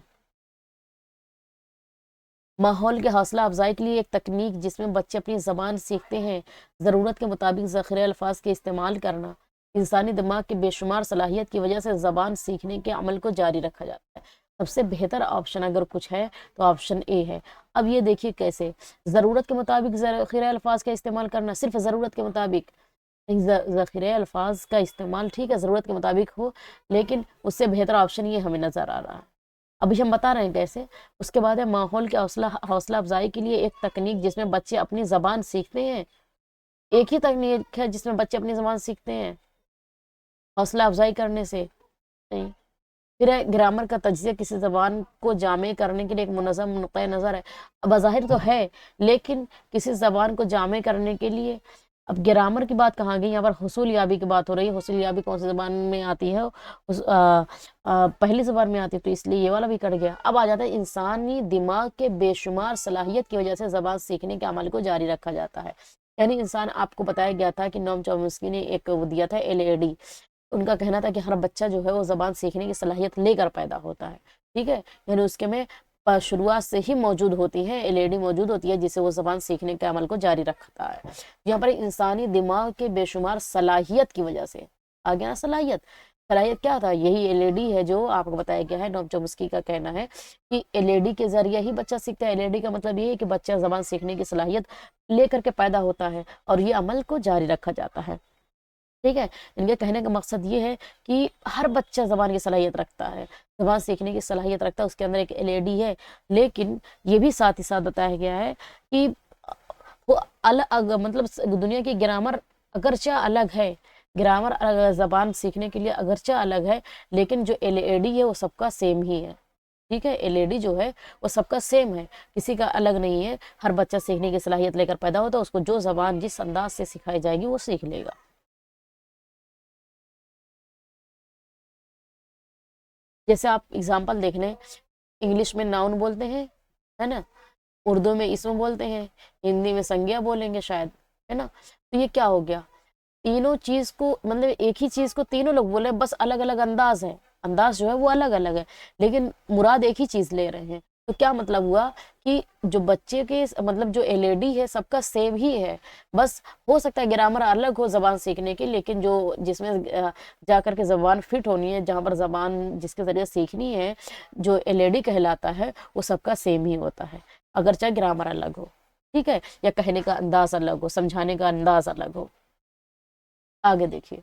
ماحول کے حوصلہ افزائی کے لیے ایک تکنیک جس میں بچے اپنی زبان سیکھتے ہیں. ضرورت کے مطابق ذخیرہ الفاظ کے استعمال کرنا. انسانی دماغ کی بے شمار صلاحیت کی وجہ سے زبان سیکھنے کے عمل کو جاری رکھا جاتا ہے. سب سے بہتر آپشن اگر کچھ ہے تو آپشن اے ہے. اب یہ دیکھیے کیسے. ضرورت کے مطابق ذخیرہ الفاظ کا استعمال کرنا. صرف ضرورت کے مطابق. ذخیرہ الفاظ کا استعمال ٹھیک ہے ضرورت کے مطابق ہو، لیکن اس سے بہتر آپشن یہ ہمیں نظر آ رہا ہے. ابھی ہم بتا رہے ہیں کیسے. اس کے بعد ہے ماحول کے حوصلہ افزائی کے لیے ایک تکنیک جس میں بچے اپنی زبان سیکھتے ہیں. ایک ہی تکنیک ہے جس میں بچے اپنی زبان سیکھتے ہیں حوصلہ افزائی کرنے سے؟ نہیں. پھر ہے گرامر کا تجزیہ کسی زبان کو جامع کرنے کے لیے ایک منظم نقطۂ نظر ہے. بظاہر تو ہے، لیکن کسی زبان کو جامع کرنے کے لیے. اب گرامر کی بات کہاں گئی؟ یہاں پر حصول یابی کی بات ہو رہی ہے. حصول یابی کون سی زبان میں آتی ہے؟ پہلی زبان میں آتی ہے، تو اس لیے یہ والا بھی کٹ گیا. اب آ جاتا ہے انسانی دماغ کے بے شمار صلاحیت کی وجہ سے زبان سیکھنے کے عمل کو جاری رکھا جاتا ہے. یعنی انسان، آپ کو بتایا گیا تھا کہ نوم چومسکی نے ایک دیا تھا LAD. ان کا کہنا تھا کہ ہر بچہ جو ہے وہ زبان سیکھنے کی صلاحیت لے کر پیدا ہوتا ہے. ٹھیک ہے، یعنی اس کے میں شروعات سے ہی موجود ہوتی ہے، LAD موجود ہوتی ہے جسے وہ زبان سیکھنے کے عمل کو جاری رکھتا ہے. یہاں پر انسانی دماغ کے بے شمار صلاحیت کی وجہ سے آ گیا نا. صلاحیت کیا تھا؟ یہی LAD ہے جو آپ کو بتایا گیا ہے. نوم چومسکی کا کہنا ہے کہ LAD کے ذریعے ہی بچہ سیکھتا ہے. LAD کا مطلب یہ ہے کہ بچہ زبان سیکھنے کی صلاحیت لے کر کے پیدا ہوتا ہے اور یہ عمل کو جاری رکھا جاتا ہے. ٹھیک ہے. ان کے کہنے کا مقصد یہ ہے کہ ہر بچہ زبان کی صلاحیت رکھتا ہے، زبان سیکھنے کی صلاحیت رکھتا ہے. اس کے اندر ایک LAD ہے، لیکن یہ بھی ساتھ ہی ساتھ بتایا گیا ہے کہ وہ الگ، مطلب دنیا کی گرامر اگرچہ الگ ہے، گرامر زبان سیکھنے کے لیے اگرچہ الگ ہے، لیکن جو LAD ہے وہ سب کا سیم ہی ہے. ٹھیک ہے. LAD جو ہے وہ سب کا سیم ہے، کسی کا الگ نہیں ہے. ہر بچہ سیکھنے کی صلاحیت لے کر پیدا ہوتا ہے. اس کو جو زبان جس انداز سے سکھائی جائے گی وہ سیکھ لے گا. جیسے آپ اگزامپل دیکھ لیں، انگلش میں ناؤن بولتے ہیں، ہے نا. اردو میں اسم بولتے ہیں، ہندی میں سنگیا بولیں گے شاید، ہے نا. تو یہ کیا ہو گیا؟ تینوں چیز کو، مطلب ایک ہی چیز کو تینوں لوگ بولے، بس الگ الگ انداز ہے. انداز جو ہے وہ الگ الگ ہے، لیکن مراد ایک ہی چیز لے رہے ہیں. تو کیا مطلب ہوا کہ جو بچے کے مطلب جو LAD ہے سب کا سیم ہی ہے. بس ہو سکتا ہے گرامر الگ ہو زبان سیکھنے کی، لیکن جو جس میں جا کر کے زبان فٹ ہونی ہے، جہاں پر زبان جس کے ذریعے سیکھنی ہے، جو LAD کہلاتا ہے، وہ سب کا سیم ہی ہوتا ہے، اگرچہ گرامر الگ ہو. ٹھیک ہے. یا کہنے کا انداز الگ ہو، سمجھانے کا انداز الگ ہو. آگے دیکھیے.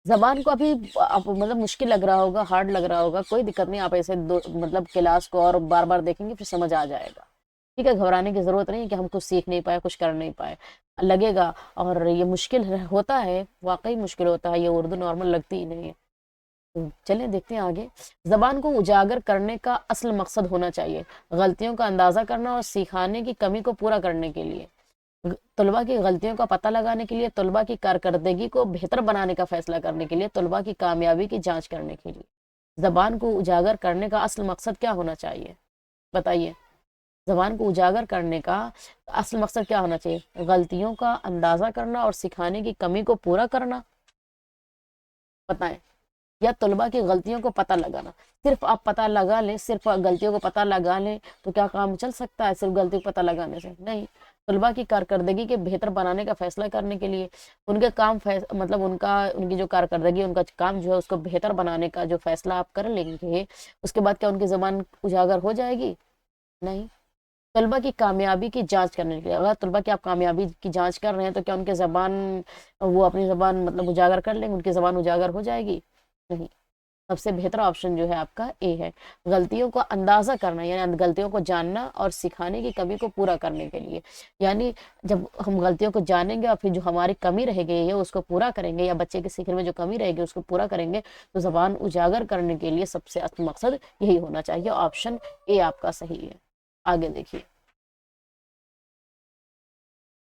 زبان کو ابھی مطلب مشکل لگ رہا ہوگا، ہارڈ لگ رہا ہوگا، کوئی دقت نہیں. آپ ایسے مطلب کلاس کو اور بار بار دیکھیں گے پھر سمجھ آ جائے گا. ٹھیک ہے. گھبرانے کی ضرورت نہیں کہ ہم کچھ سیکھ نہیں پائے، کچھ کر نہیں پائے. لگے گا، اور یہ مشکل ہوتا ہے، واقعی مشکل ہوتا ہے. یہ اردو نارمل لگتی ہی نہیں ہے. چلیں دیکھتے ہیں آگے. زبان کو اجاگر کرنے کا اصل مقصد ہونا چاہیے غلطیوں کا اندازہ کرنا اور سکھانے کی کمی کو پورا کرنے کے لیے. طلباء کی غلطیوں کا پتہ لگانے کے لیے، طلباء کی کارکردگی کو بہتر بنانے کا فیصلہ کرنے کے لیے، طلباء کی کامیابی کی جانچ کرنے کے لیے. زبان کو اجاگر کرنے کا اصل مقصد کیا ہونا چاہیے؟ بتائیے. زبان کو اجاگر کرنے کا اصل مقصد کیا ہونا چاہیے؟ غلطیوں کا اندازہ کرنا اور سکھانے کی کمی کو پورا کرنا. بتائیں. یا طلباء کی غلطیوں کو پتہ لگانا. صرف آپ پتہ لگا لیں، صرف غلطیوں کو پتہ لگا لیں تو کیا کام چل سکتا ہے صرف غلطی کو پتہ لگانے سے؟ نہیں. طلباء کی کارکردگی کے بہتر بنانے کا فیصلہ کرنے کے لیے، ان کے کام مطلب ان کی جو کارکردگی، ان کا کام جو ہے اس کو بہتر بنانے کا جو فیصلہ آپ کر لیں گے، اس کے بعد کیا ان کی زبان اجاگر ہو جائے گی؟ نہیں. طلباء کی کامیابی کی جانچ کرنے کے لیے، اگر طلباء کی آپ کامیابی کی جانچ کر رہے ہیں تو کیا ان کے زبان، وہ اپنی زبان مطلب اجاگر کر لیں گے، ان کی زبان اجاگر ہو جائے گی؟ نہیں. سب سے بہتر آپشن جو ہے آپ کا اے ہے. غلطیوں کا اندازہ کرنا، یعنی غلطیوں کو جاننا اور سکھانے کی کمی کو پورا کرنے کے لیے. یعنی جب ہم غلطیوں کو جانیں گے اور پھر جو ہماری کمی رہ گئی ہے اس کو پورا کریں گے، یا بچے کے سیکھنے میں جو کمی رہے گی اس کو پورا کریں گے، تو زبان اجاگر کرنے کے لیے سب سے اصل مقصد یہی ہونا چاہیے. آپشن اے آپ کا صحیح ہے. آگے دیکھیے.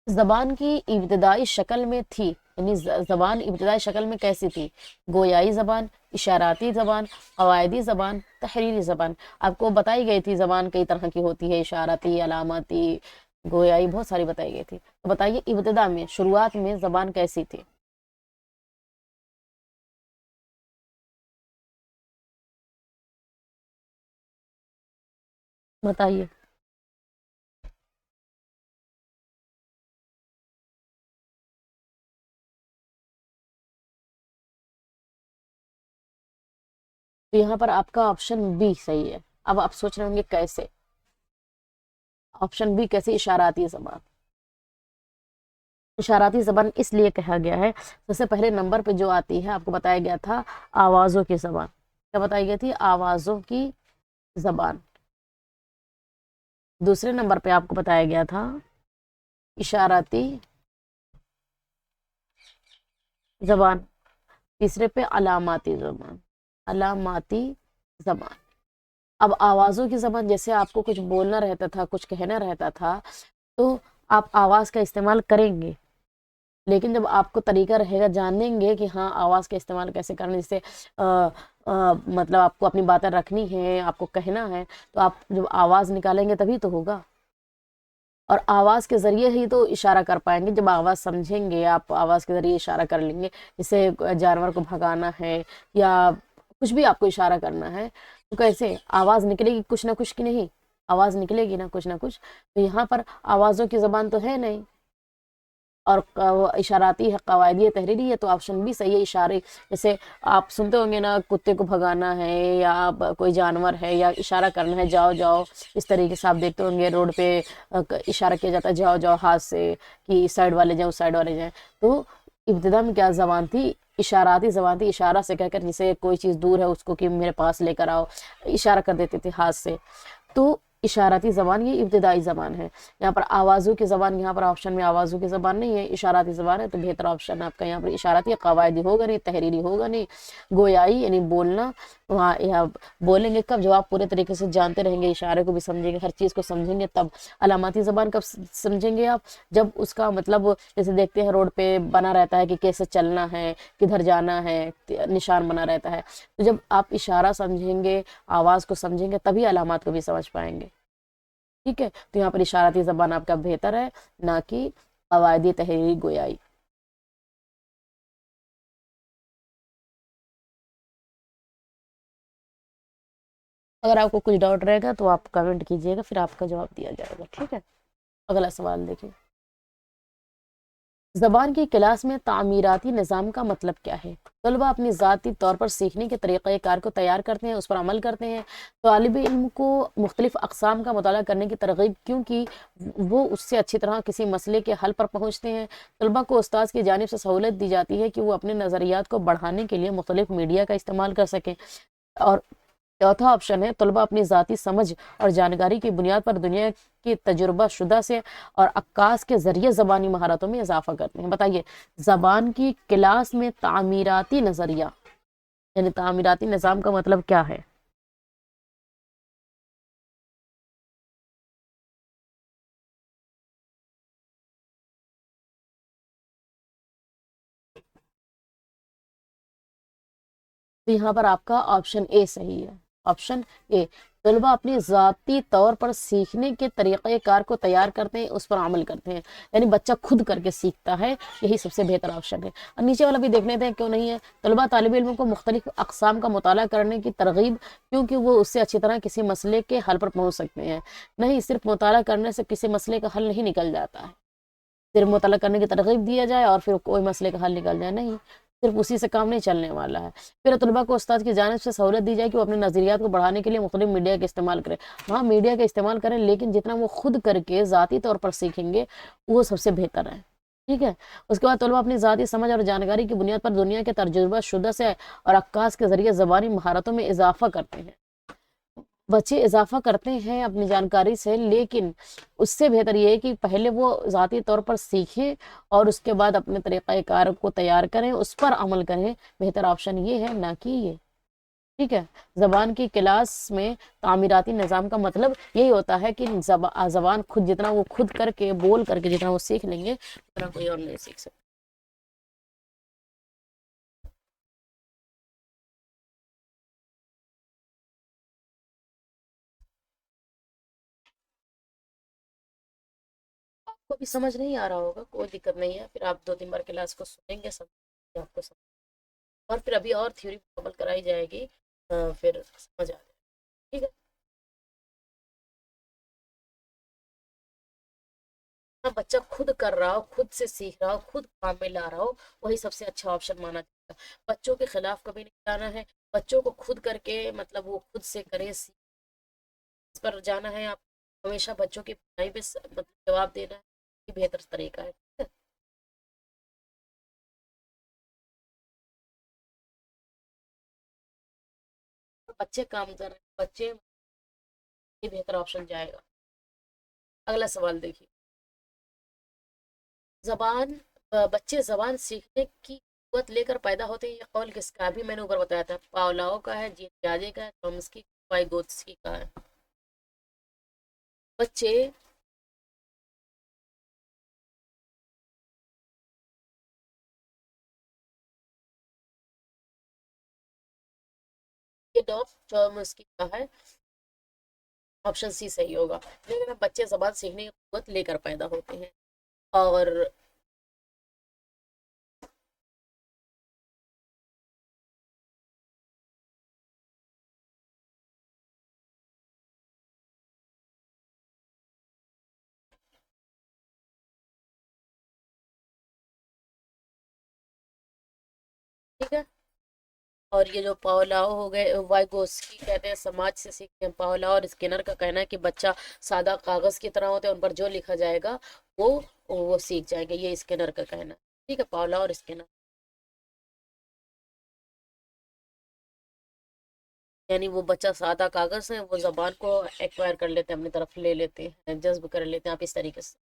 زبان کی ابتدائی شکل میں تھی، یعنی زبان ابتدائی شکل میں کیسی تھی؟ گویائی زبان، اشاراتی زبان، قواعدی زبان، تحریری زبان۔ آپ کو بتائی گئی تھی زبان کئی طرح کی ہوتی ہے، اشاراتی، علاماتی، گویائی، بہت ساری بتائی گئی تھی۔ تو بتائیے ابتدا میں، شروعات میں زبان کیسی تھی؟ بتائیے۔ تو یہاں پر آپ کا آپشن بی صحیح ہے۔ اب آپ سوچ رہے ہوں گے کیسے؟ آپشن بی کیسے؟ اشاراتی زبان۔ اشاراتی زبان اس لیے کہا گیا ہے، سب سے پہلے نمبر پہ جو آتی ہے، آپ کو بتایا گیا تھا آوازوں کی زبان۔ کیا بتائی گئی تھی؟ آوازوں کی زبان۔ دوسرے نمبر پہ آپ کو بتایا گیا تھا اشاراتی زبان۔ تیسرے پہ علاماتی زبان۔ علاماتی زبان۔ اب آوازوں کی زبان، جیسے آپ کو کچھ بولنا رہتا تھا، کچھ کہنا رہتا تھا، تو آپ آواز کا استعمال کریں گے، لیکن جب آپ کو طریقہ رہے گا، جانیں گے کہ ہاں آواز کا استعمال کیسے کرنا، جسے مطلب آپ کو اپنی باتیں رکھنی ہے، آپ کو کہنا ہے، تو آپ جب آواز نکالیں گے تبھی تو ہوگا۔ اور آواز کے ذریعے ہی تو اشارہ کر پائیں گے، جب آواز سمجھیں گے، آپ آواز کے ذریعے اشارہ کر لیں گے، جسے جانور کو بھگانا ہے یا کچھ بھی آپ کو اشارہ کرنا ہے، تو کیسے آواز نکلے گی؟ کچھ نہ کچھ کی نہیں، آواز نکلے گی نا کچھ نہ کچھ۔ تو یہاں پر آوازوں کی زبان تو ہے نہیں، اور اشاراتی ہے، قواعدی ہے، تحریری ہے، تو آپشن بھی صحیح ہے، اشارے۔ جیسے آپ سنتے ہوں گے نا، کتے کو بھگانا ہے یا کوئی جانور ہے یا اشارہ کرنا ہے، جاؤ جاؤ، اس طریقے سے آپ دیکھتے ہوں گے روڈ پہ اشارہ کیا جاتا ہے، جاؤ جاؤ ہاتھ سے، کہ اس سائڈ والے جائیں، اس سائڈ والے جائیں۔ تو ابتدا میں کیا زبان تھی؟ اشاراتی زبان تھی، اشارہ سے کہہ کر، جسے کوئی چیز دور ہے اس کو کہ میرے پاس لے کر آؤ، اشارہ کر دیتے تھے ہاتھ سے۔ تو اشاراتی زبان یہ ابتدائی زبان ہے۔ یہاں پر آوازوں کی زبان، یہاں پر آپشن میں آوازوں کی زبان نہیں ہے، اشاراتی زبان ہے، تو بہتر آپشن آپ کا یہاں پر اشاراتی، قواعدی ہوگا نہیں، تحریری ہوگا نہیں، گویائی یعنی بولنا، وہاں بولیں گے کب؟ جب آپ پورے طریقے سے جانتے رہیں گے، اشارے کو بھی سمجھیں گے، ہر چیز کو سمجھیں گے تب۔ علاماتی زبان کب سمجھیں گے آپ؟ جب اس کا مطلب، جیسے دیکھتے ہیں روڈ پہ بنا رہتا ہے کہ کیسے چلنا ہے، کدھر جانا ہے، نشان بنا رہتا ہے، تو جب آپ اشارہ سمجھیں گے، آواز کو سمجھیں گے، تبھی علامات کو بھی سمجھ پائیں گے۔ ٹھیک ہے، تو یہاں پر اشاراتی زبان آپ کا بہتر ہے، نہ کہ قواعدی، تحریری، گویائی۔ اگر آپ کو کچھ ڈاؤٹ رہے گا تو آپ کمنٹ کیجیے گا، پھر آپ کا جواب دیا جائے گا۔ ٹھیک ہے، اگلا سوال دیکھیں۔ زبان کی کلاس میں تعمیراتی نظام کا مطلب کیا ہے؟ طلبہ اپنی ذاتی طور پر سیکھنے کے طریقہ کار کو تیار کرتے ہیں، اس پر عمل کرتے ہیں۔ طالب علم کو مختلف اقسام کا مطالعہ کرنے کی ترغیب، کیونکہ وہ اس سے اچھی طرح کسی مسئلے کے حل پر پہنچتے ہیں۔ طلبہ کو استاذ کی جانب سے سہولت دی جاتی ہے کہ وہ اپنے نظریات کو بڑھانے کے لیے مختلف میڈیا کا استعمال کر سکیں۔ اور چوتھا آپشن ہے، طلبہ اپنی ذاتی سمجھ اور جانکاری کی بنیاد پر دنیا کی تجربہ شدہ سے اور عکاس کے ذریعے زبانی مہارتوں میں اضافہ کرتے ہیں۔ بتائیے، زبان کی کلاس میں تعمیراتی نظریہ یعنی تعمیراتی نظام کا مطلب کیا ہے؟ تو یہاں پر آپ کا آپشن اے صحیح ہے۔ آپشن اے، طلبہ اپنی ذاتی طور پر سیکھنے کے طریقہ کار کو تیار کرتے ہیں، اس پر عمل کرتے ہیں، یعنی بچہ خود کر کے سیکھتا ہے، یہی سب سے بہتر آپشن ہے۔ اور نیچے والا بھی دیکھنے تھے کیوں نہیں ہے۔ طلبہ طالب علموں کو مختلف اقسام کا مطالعہ کرنے کی ترغیب، کیونکہ وہ اس سے اچھی طرح کسی مسئلے کے حل پر پہنچ سکتے ہیں۔ نہیں، صرف مطالعہ کرنے سے کسی مسئلے کا حل نہیں نکل جاتا ہے، صرف مطالعہ کرنے کی ترغیب دیا جائے اور پھر کوئی مسئلے کا حل نکل جائے، نہیں، صرف اسی سے کام نہیں چلنے والا ہے۔ پھر طلباء کو استاد کی جانب سے سہولت دی جائے کہ وہ اپنے نظریات کو بڑھانے کے لیے مختلف میڈیا کا استعمال کریں۔ ہاں، میڈیا کا استعمال کریں، لیکن جتنا وہ خود کر کے ذاتی طور پر سیکھیں گے وہ سب سے بہتر ہے۔ ٹھیک ہے، اس کے بعد طلباء اپنی ذاتی سمجھ اور جانکاری کی بنیاد پر دنیا کے تجربہ شدہ سے اور عکاس کے ذریعے زبانی مہارتوں میں اضافہ کرتے ہیں۔ بچے اضافہ کرتے ہیں اپنی جانکاری سے، لیکن اس سے بہتر یہ ہے کہ پہلے وہ ذاتی طور پر سیکھیں اور اس کے بعد اپنے طریقہ کار کو تیار کریں، اس پر عمل کریں۔ بہتر آپشن یہ ہے، نہ کہ یہ۔ ٹھیک ہے. زبان کی کلاس میں تعمیراتی نظام کا مطلب یہی ہوتا ہے کہ زبان خود جتنا وہ خود کر کے بول کر کے جتنا وہ سیکھ لیں گے اتنا کوئی اور نہیں سیکھ سکتا. آپ کو بھی سمجھ نہیں آ رہا ہوگا کوئی دقت نہیں ہے، پھر آپ 2 3 بار کلاس کو سنیں گے سمجھ آپ کو سمجھ، اور پھر ابھی اور تھیوری مکمل کرائی جائے گی، پھر سمجھ آ جائے. ٹھیک ہے. ہاں، بچہ خود کر رہا ہو، خود سے سیکھ رہا ہو، خود کام میں لا رہا ہو، وہی سب سے اچھا آپشن مانا جاتا ہے. بچوں کے خلاف کبھی نہیں جانا ہے، بچوں کو خود کر کے مطلب وہ خود سے کرے اس پر جانا ہے. آپ ہمیشہ بچوں کی پڑھائی پہ مطلب جواب دینا ہے، یہ بہتر طریقہ ہے. ٹھیک ہے. بچے کام کر رہے ہیں، بچے، یہ بہتر آپشن جائے گا. اگلا سوال دیکھیے. زبان بچے زبان سیکھنے کی قوت لے کر پیدا ہوتے ہیں، یہ قول کس کا ہے؟ ابھی میں نے اوپر بتایا تھا، پاولاؤ کا ہے، جین پیاجے کا ہے، چومسکی، وائگوتسکی کا ہے. بچے یہ ڈاف چومسکی کا ہے، آپشن سی صحیح ہوگا. لیکن بچے زبان سیکھنے کی قوت لے کر پیدا ہوتے ہیں. اور ٹھیک ہے. اور یہ جو پاولاؤ ہو گئے، وائگوسکی کہتے ہیں سماج سے سیکھتے ہیں. پاولاؤ اور اسکینر کا کہنا ہے کہ بچہ سادہ کاغذ کی طرح ہوتے ہیں، ان پر جو لکھا جائے گا وہ سیکھ جائیں گے، یہ اسکینر کا کہنا ہے. ٹھیک ہے. پاولاؤ اور اسکینر یعنی وہ بچہ سادہ کاغذ ہے، وہ زبان کو ایکوائر کر لیتے ہیں، اپنی طرف لے لیتے ہیں، جذب کر لیتے ہیں. آپ اس طریقے سے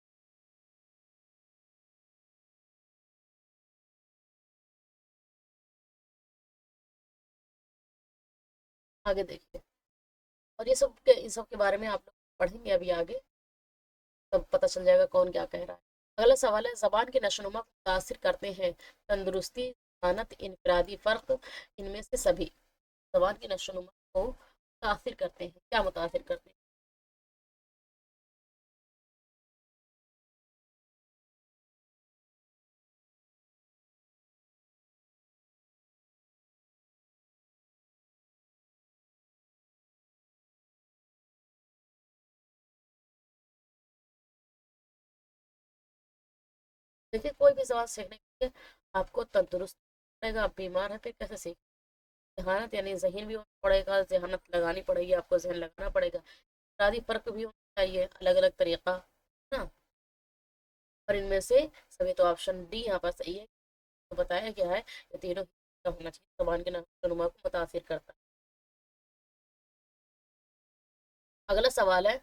آگے دیکھیے. اور یہ سب کے بارے میں آپ لوگ پڑھیں گے ابھی آگے، تب پتہ چل جائے گا کون کیا کہہ رہا ہے. اگلا سوال ہے، زبان کی نشو و نما کو متاثر کرتے ہیں تندرستی، ذہانت، انفرادی فرق، ان میں سے سبھی. زبان کی نشو و نما کو متاثر کرتے ہیں، کیا متاثر کرتے ہیں؟ دیکھیے، کوئی بھی زبان سیکھنے کے لیے آپ کو تندرست پڑے گا. آپ بیمار ہیں پھر کیسے سیکھ؟ ذہانت یعنی ذہن بھی ہونا پڑے گا، ذہانت لگانی پڑے گی، آپ کو ذہن لگانا پڑے گا. انفرادی فرق بھی ہونا چاہیے، الگ الگ طریقہ نا. اور ان میں سے سبھی تو آپشن ڈی یہاں پر صحیح ہے. تو بتایا گیا ہے یہ تینوں کا ہونا چاہیے، زبان کے نشو و نما کو متاثر کرتا ہے. اگلا سوال ہے،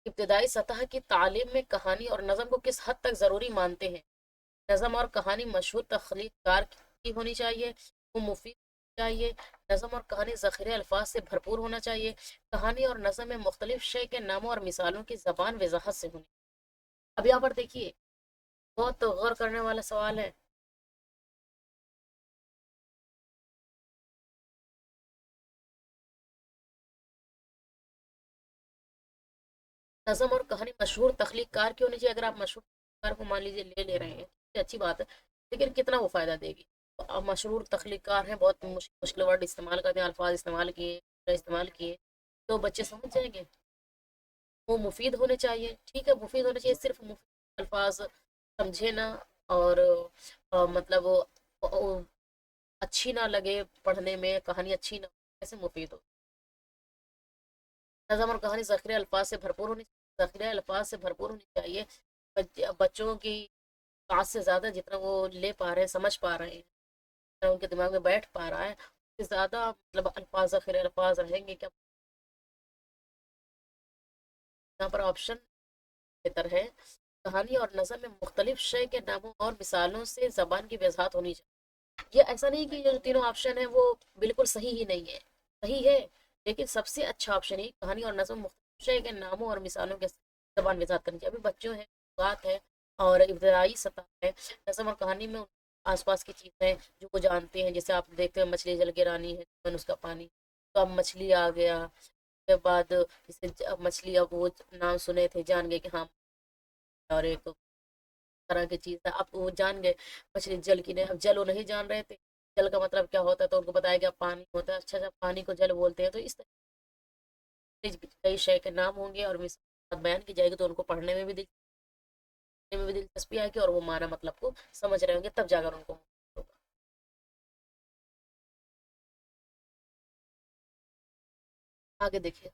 ابتدائی سطح کی تعلیم میں کہانی اور نظم کو کس حد تک ضروری مانتے ہیں؟ نظم اور کہانی مشہور تخلیق کار کی ہونی چاہیے، وہ مفید چاہیے، نظم اور کہانی ذخیرہ الفاظ سے بھرپور ہونا چاہیے، کہانی اور نظم میں مختلف شے کے ناموں اور مثالوں کی زبان وضاحت سے ہونی. اب یہاں پر دیکھیے، بہت غور کرنے والا سوال ہے. نظم اور کہانی مشہور تخلیق کار کی ہونی چاہیے. اگر آپ مشہور تخلیق کار کو مان لیجیے لے رہے ہیں تو اچھی بات ہے، لیکن کتنا وہ فائدہ دے گی؟ آپ مشہور تخلیق کار ہیں، بہت مشکل ورڈ استعمال کرتے ہیں، الفاظ استعمال کیے تو بچے سمجھ جائیں گے. وہ مفید ہونے چاہیے. ٹھیک ہے، مفید ہونے چاہیے، صرف مفید الفاظ سمجھے نا، اور مطلب اچھی نہ لگے پڑھنے میں، کہانی اچھی نہ ایسے مفید ہو. نظم اور کہانی ذخیرہ الفاظ سے بھرپور ہونی چاہیے، ذخیرہ الفاظ سے بھرپور ہونی چاہیے. بچوں کی بات سے زیادہ جتنا وہ لے پا رہے ہیں، سمجھ پا رہے ہیں، جتنا ان کے دماغ میں بیٹھ پا رہا ہے، اس سے زیادہ مطلب الفاظ ذخیرہ الفاظ رہیں گے کیا؟ یہاں پر آپشن بہتر ہے، کہانی اور نظم میں مختلف شے کے ناموں اور مثالوں سے زبان کی وضاحت ہونی چاہیے. یہ ایسا نہیں کہ یہ جو تینوں آپشن ہیں وہ بالکل صحیح ہی نہیں ہے. صحیح ہے، لیکن سب سے اچھا آپشن ہے کہانی اور نظم مختلف شے کے ناموں اور مثالوں کے زبان میں ذات کرنی چاہیے. ابھی بچوں ہیں، بات ہے اور ابتدائی سطح ہے. نظم اور کہانی میں آس پاس کی چیزیں جو وہ جانتے ہیں، جیسے آپ دیکھتے ہیں مچھلی جل کے رانی ہے جیون اس کا پانی، تو اب مچھلی آ گیا. اس کے بعد جیسے اب مچھلی، اب وہ نام سنے تھے جان گئے کہ ہاں، اور ایک طرح کی چیز ہے اب وہ جان گئے مچھلی جل کی. نہیں، اب جل وہ نہیں جان رہے تھے جل کا مطلب کیا ہوتا ہے، تو ان کو بتایا گیا پانی ہوتا ہے. اچھا اچھا، پانی کو جل بولتے ہیں. تو اس طرح کئی شے کے نام ہوں گے اور مثال بیان کی جائے گی، تو ان کو پڑھنے میں بھی دلچسپی آئے گی اور وہ مانا مطلب کو سمجھ رہے ہوں گے، تب جا کر ان کو ہوگا. آگے دیکھیے،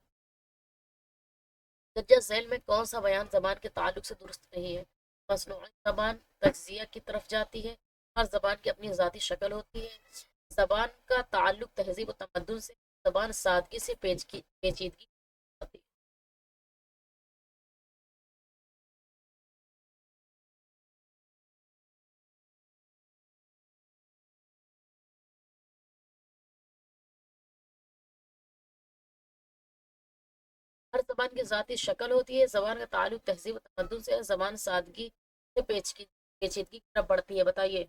درجہ ذیل میں کون سا بیان زبان کے تعلق سے درست نہیں ہے؟ مصنوعی زبان تجزیہ کی طرف جاتی ہے. ہر زبان کی اپنی ذاتی شکل ہوتی ہے. زبان کا تعلق تہذیب و تمدن سے، زبان سادگی سے پیچیدگی آتی ہے. ہر زبان کی ذاتی شکل ہوتی ہے. زبان کا تعلق تہذیب و تمدن سے ہے. زبان سادگی سے پیچیدگی کی طرف بڑھتی ہے. بتائیے.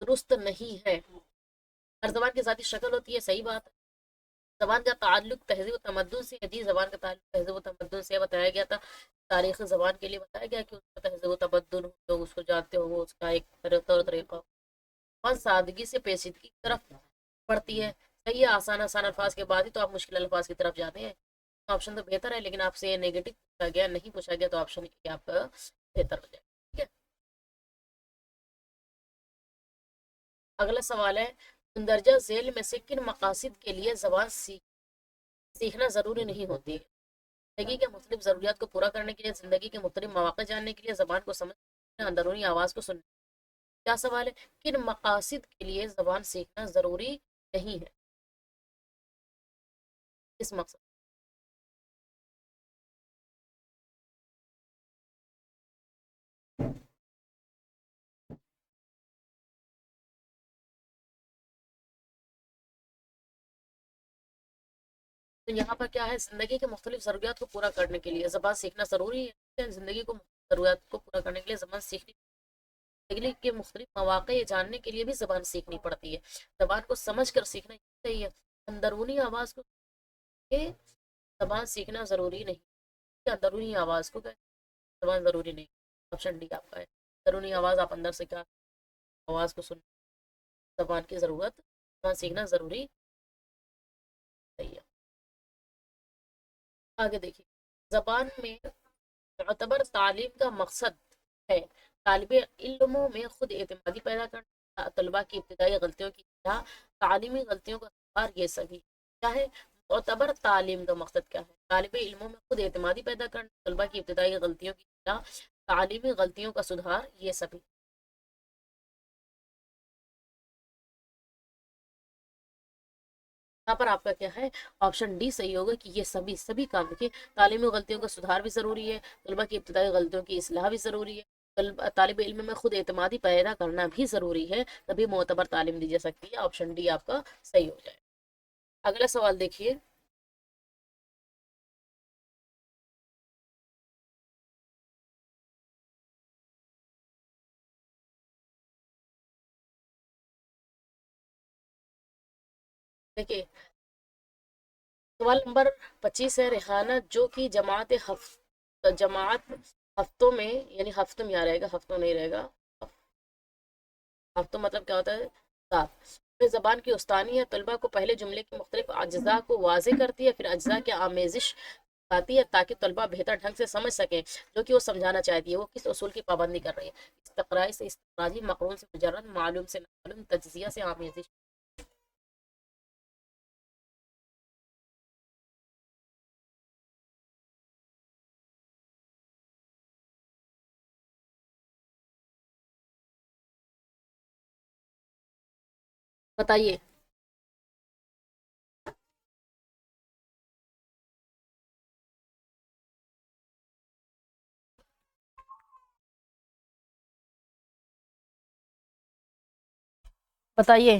درست نہیں ہے. ہر زبان کی ذاتی شکل ہوتی ہے، صحیح بات ہے. زبان کا تعلق تہذیب و تمدن سے ہے. جی، زبان کا تعلق تہذیب و تمدن سے بتایا گیا تھا. تاریخ زبان کے لیے بتایا گیا کہ اس کا تہذیب و تمدن لوگ اس کو جانتے ہو، وہ اس کا ایک طور طریقہ ہو. اور سادگی سے پیچیدگی کی طرف بڑھتی ہے. صحیح ہے. آسان آسان الفاظ کے بعد ہی تو آپ مشکل الفاظ کی طرف جاتے ہیں. آپشن تو بہتر ہے، لیکن آپ سے نیگیٹو پوچھا گیا، نہیں پوچھا گیا، تو آپشن آپ کا بہتر ہو جائے. ٹھیک ہے. اگلا سوال ہے، مندرجہ ذیل میں سے کن مقاصد کے لیے زبان سیکھنا ضروری نہیں ہوتی؟ زندگی کے مختلف ضروریات کو پورا کرنے کے لیے، زندگی کے مختلف مواقع جاننے کے لیے، زبان کو سمجھنے، اندرونی آواز کو سننے. کیا سوال ہے؟ کن مقاصد کے لیے زبان سیکھنا ضروری نہیں ہے؟ کس مقصد؟ تو یہاں پر کیا ہے، زندگی کے مختلف ضروریات کو پورا کرنے کے لیے زبان سیکھنا ضروری ہے. زندگی کو ضروریات کو پورا کرنے کے لیے زبان سیکھنی، زندگی کے مختلف مواقع یہ جاننے کے لیے بھی زبان سیکھنی پڑتی ہے. زبان کو سمجھ کر سیکھنا چاہیے. اندرونی آواز کو کہ زبان سیکھنا ضروری نہیں. اندرونی آواز کو کہ زبان ضروری نہیں. آپشن ڈی آپ کا ہے. اندرونی آواز، آپ اندر سے کیا آواز کو سن، زبان کی ضرورت، زبان سیکھنا ضروری نہیں ہے. آگے دیکھیے، زبان میں معتبر تعلیم کا مقصد ہے طالب علموں میں خود اعتمادی پیدا کرنا، طلباء کی ابتدائی غلطیوں کی اصلاح، تعلیمی غلطیوں کا سدھار. یہ سبھی کیا ہے؟ معتبر تعلیم کا مقصد کیا ہے؟ طالب علموں میں خود اعتمادی پیدا کرنا، طلباء کی ابتدائی غلطیوں کی اصلاح، تعلیمی غلطیوں کا سدھار. یہ سبھی. یہاں پر آپ کا کیا ہے؟ آپشن ڈی صحیح ہوگا کہ یہ سبھی سبھی کام دیکھیے. تعلیمی غلطیوں کا سدھار بھی ضروری ہے، طلبا کی ابتدائی غلطیوں کی اصلاح بھی ضروری ہے، طالب علم میں خود اعتمادی پیدا کرنا بھی ضروری ہے، تبھی معتبر تعلیم دی جا سکتی ہے. آپشن ڈی آپ کا صحیح ہو جائے. اگلا سوال دیکھیے. دیکھیے، سوال نمبر 25 ہے، ریحانہ جو کہ جماعت ہفتوں میں، یعنی ہفتوں میں آ رہے گا، ہفتوں نہیں رہے گا. ہفتوں مطلب کیا ہوتا ہے؟ سات. زبان کی استانی ہے، طلبہ کو پہلے جملے کے مختلف اجزاء کو واضح کرتی ہے، پھر اجزاء کی آمیزش آتی ہے تاکہ طلبہ بہتر ڈھنگ سے سمجھ سکیں جو کہ وہ سمجھانا چاہتی ہے، وہ کس اصول کی پابندی کر رہی ہے. استقرائی سے استقراضی، مقرون سے مجرد، معلوم سے نامعلوم، تجزیہ سے آمیزش. بتائیے. بتائیے.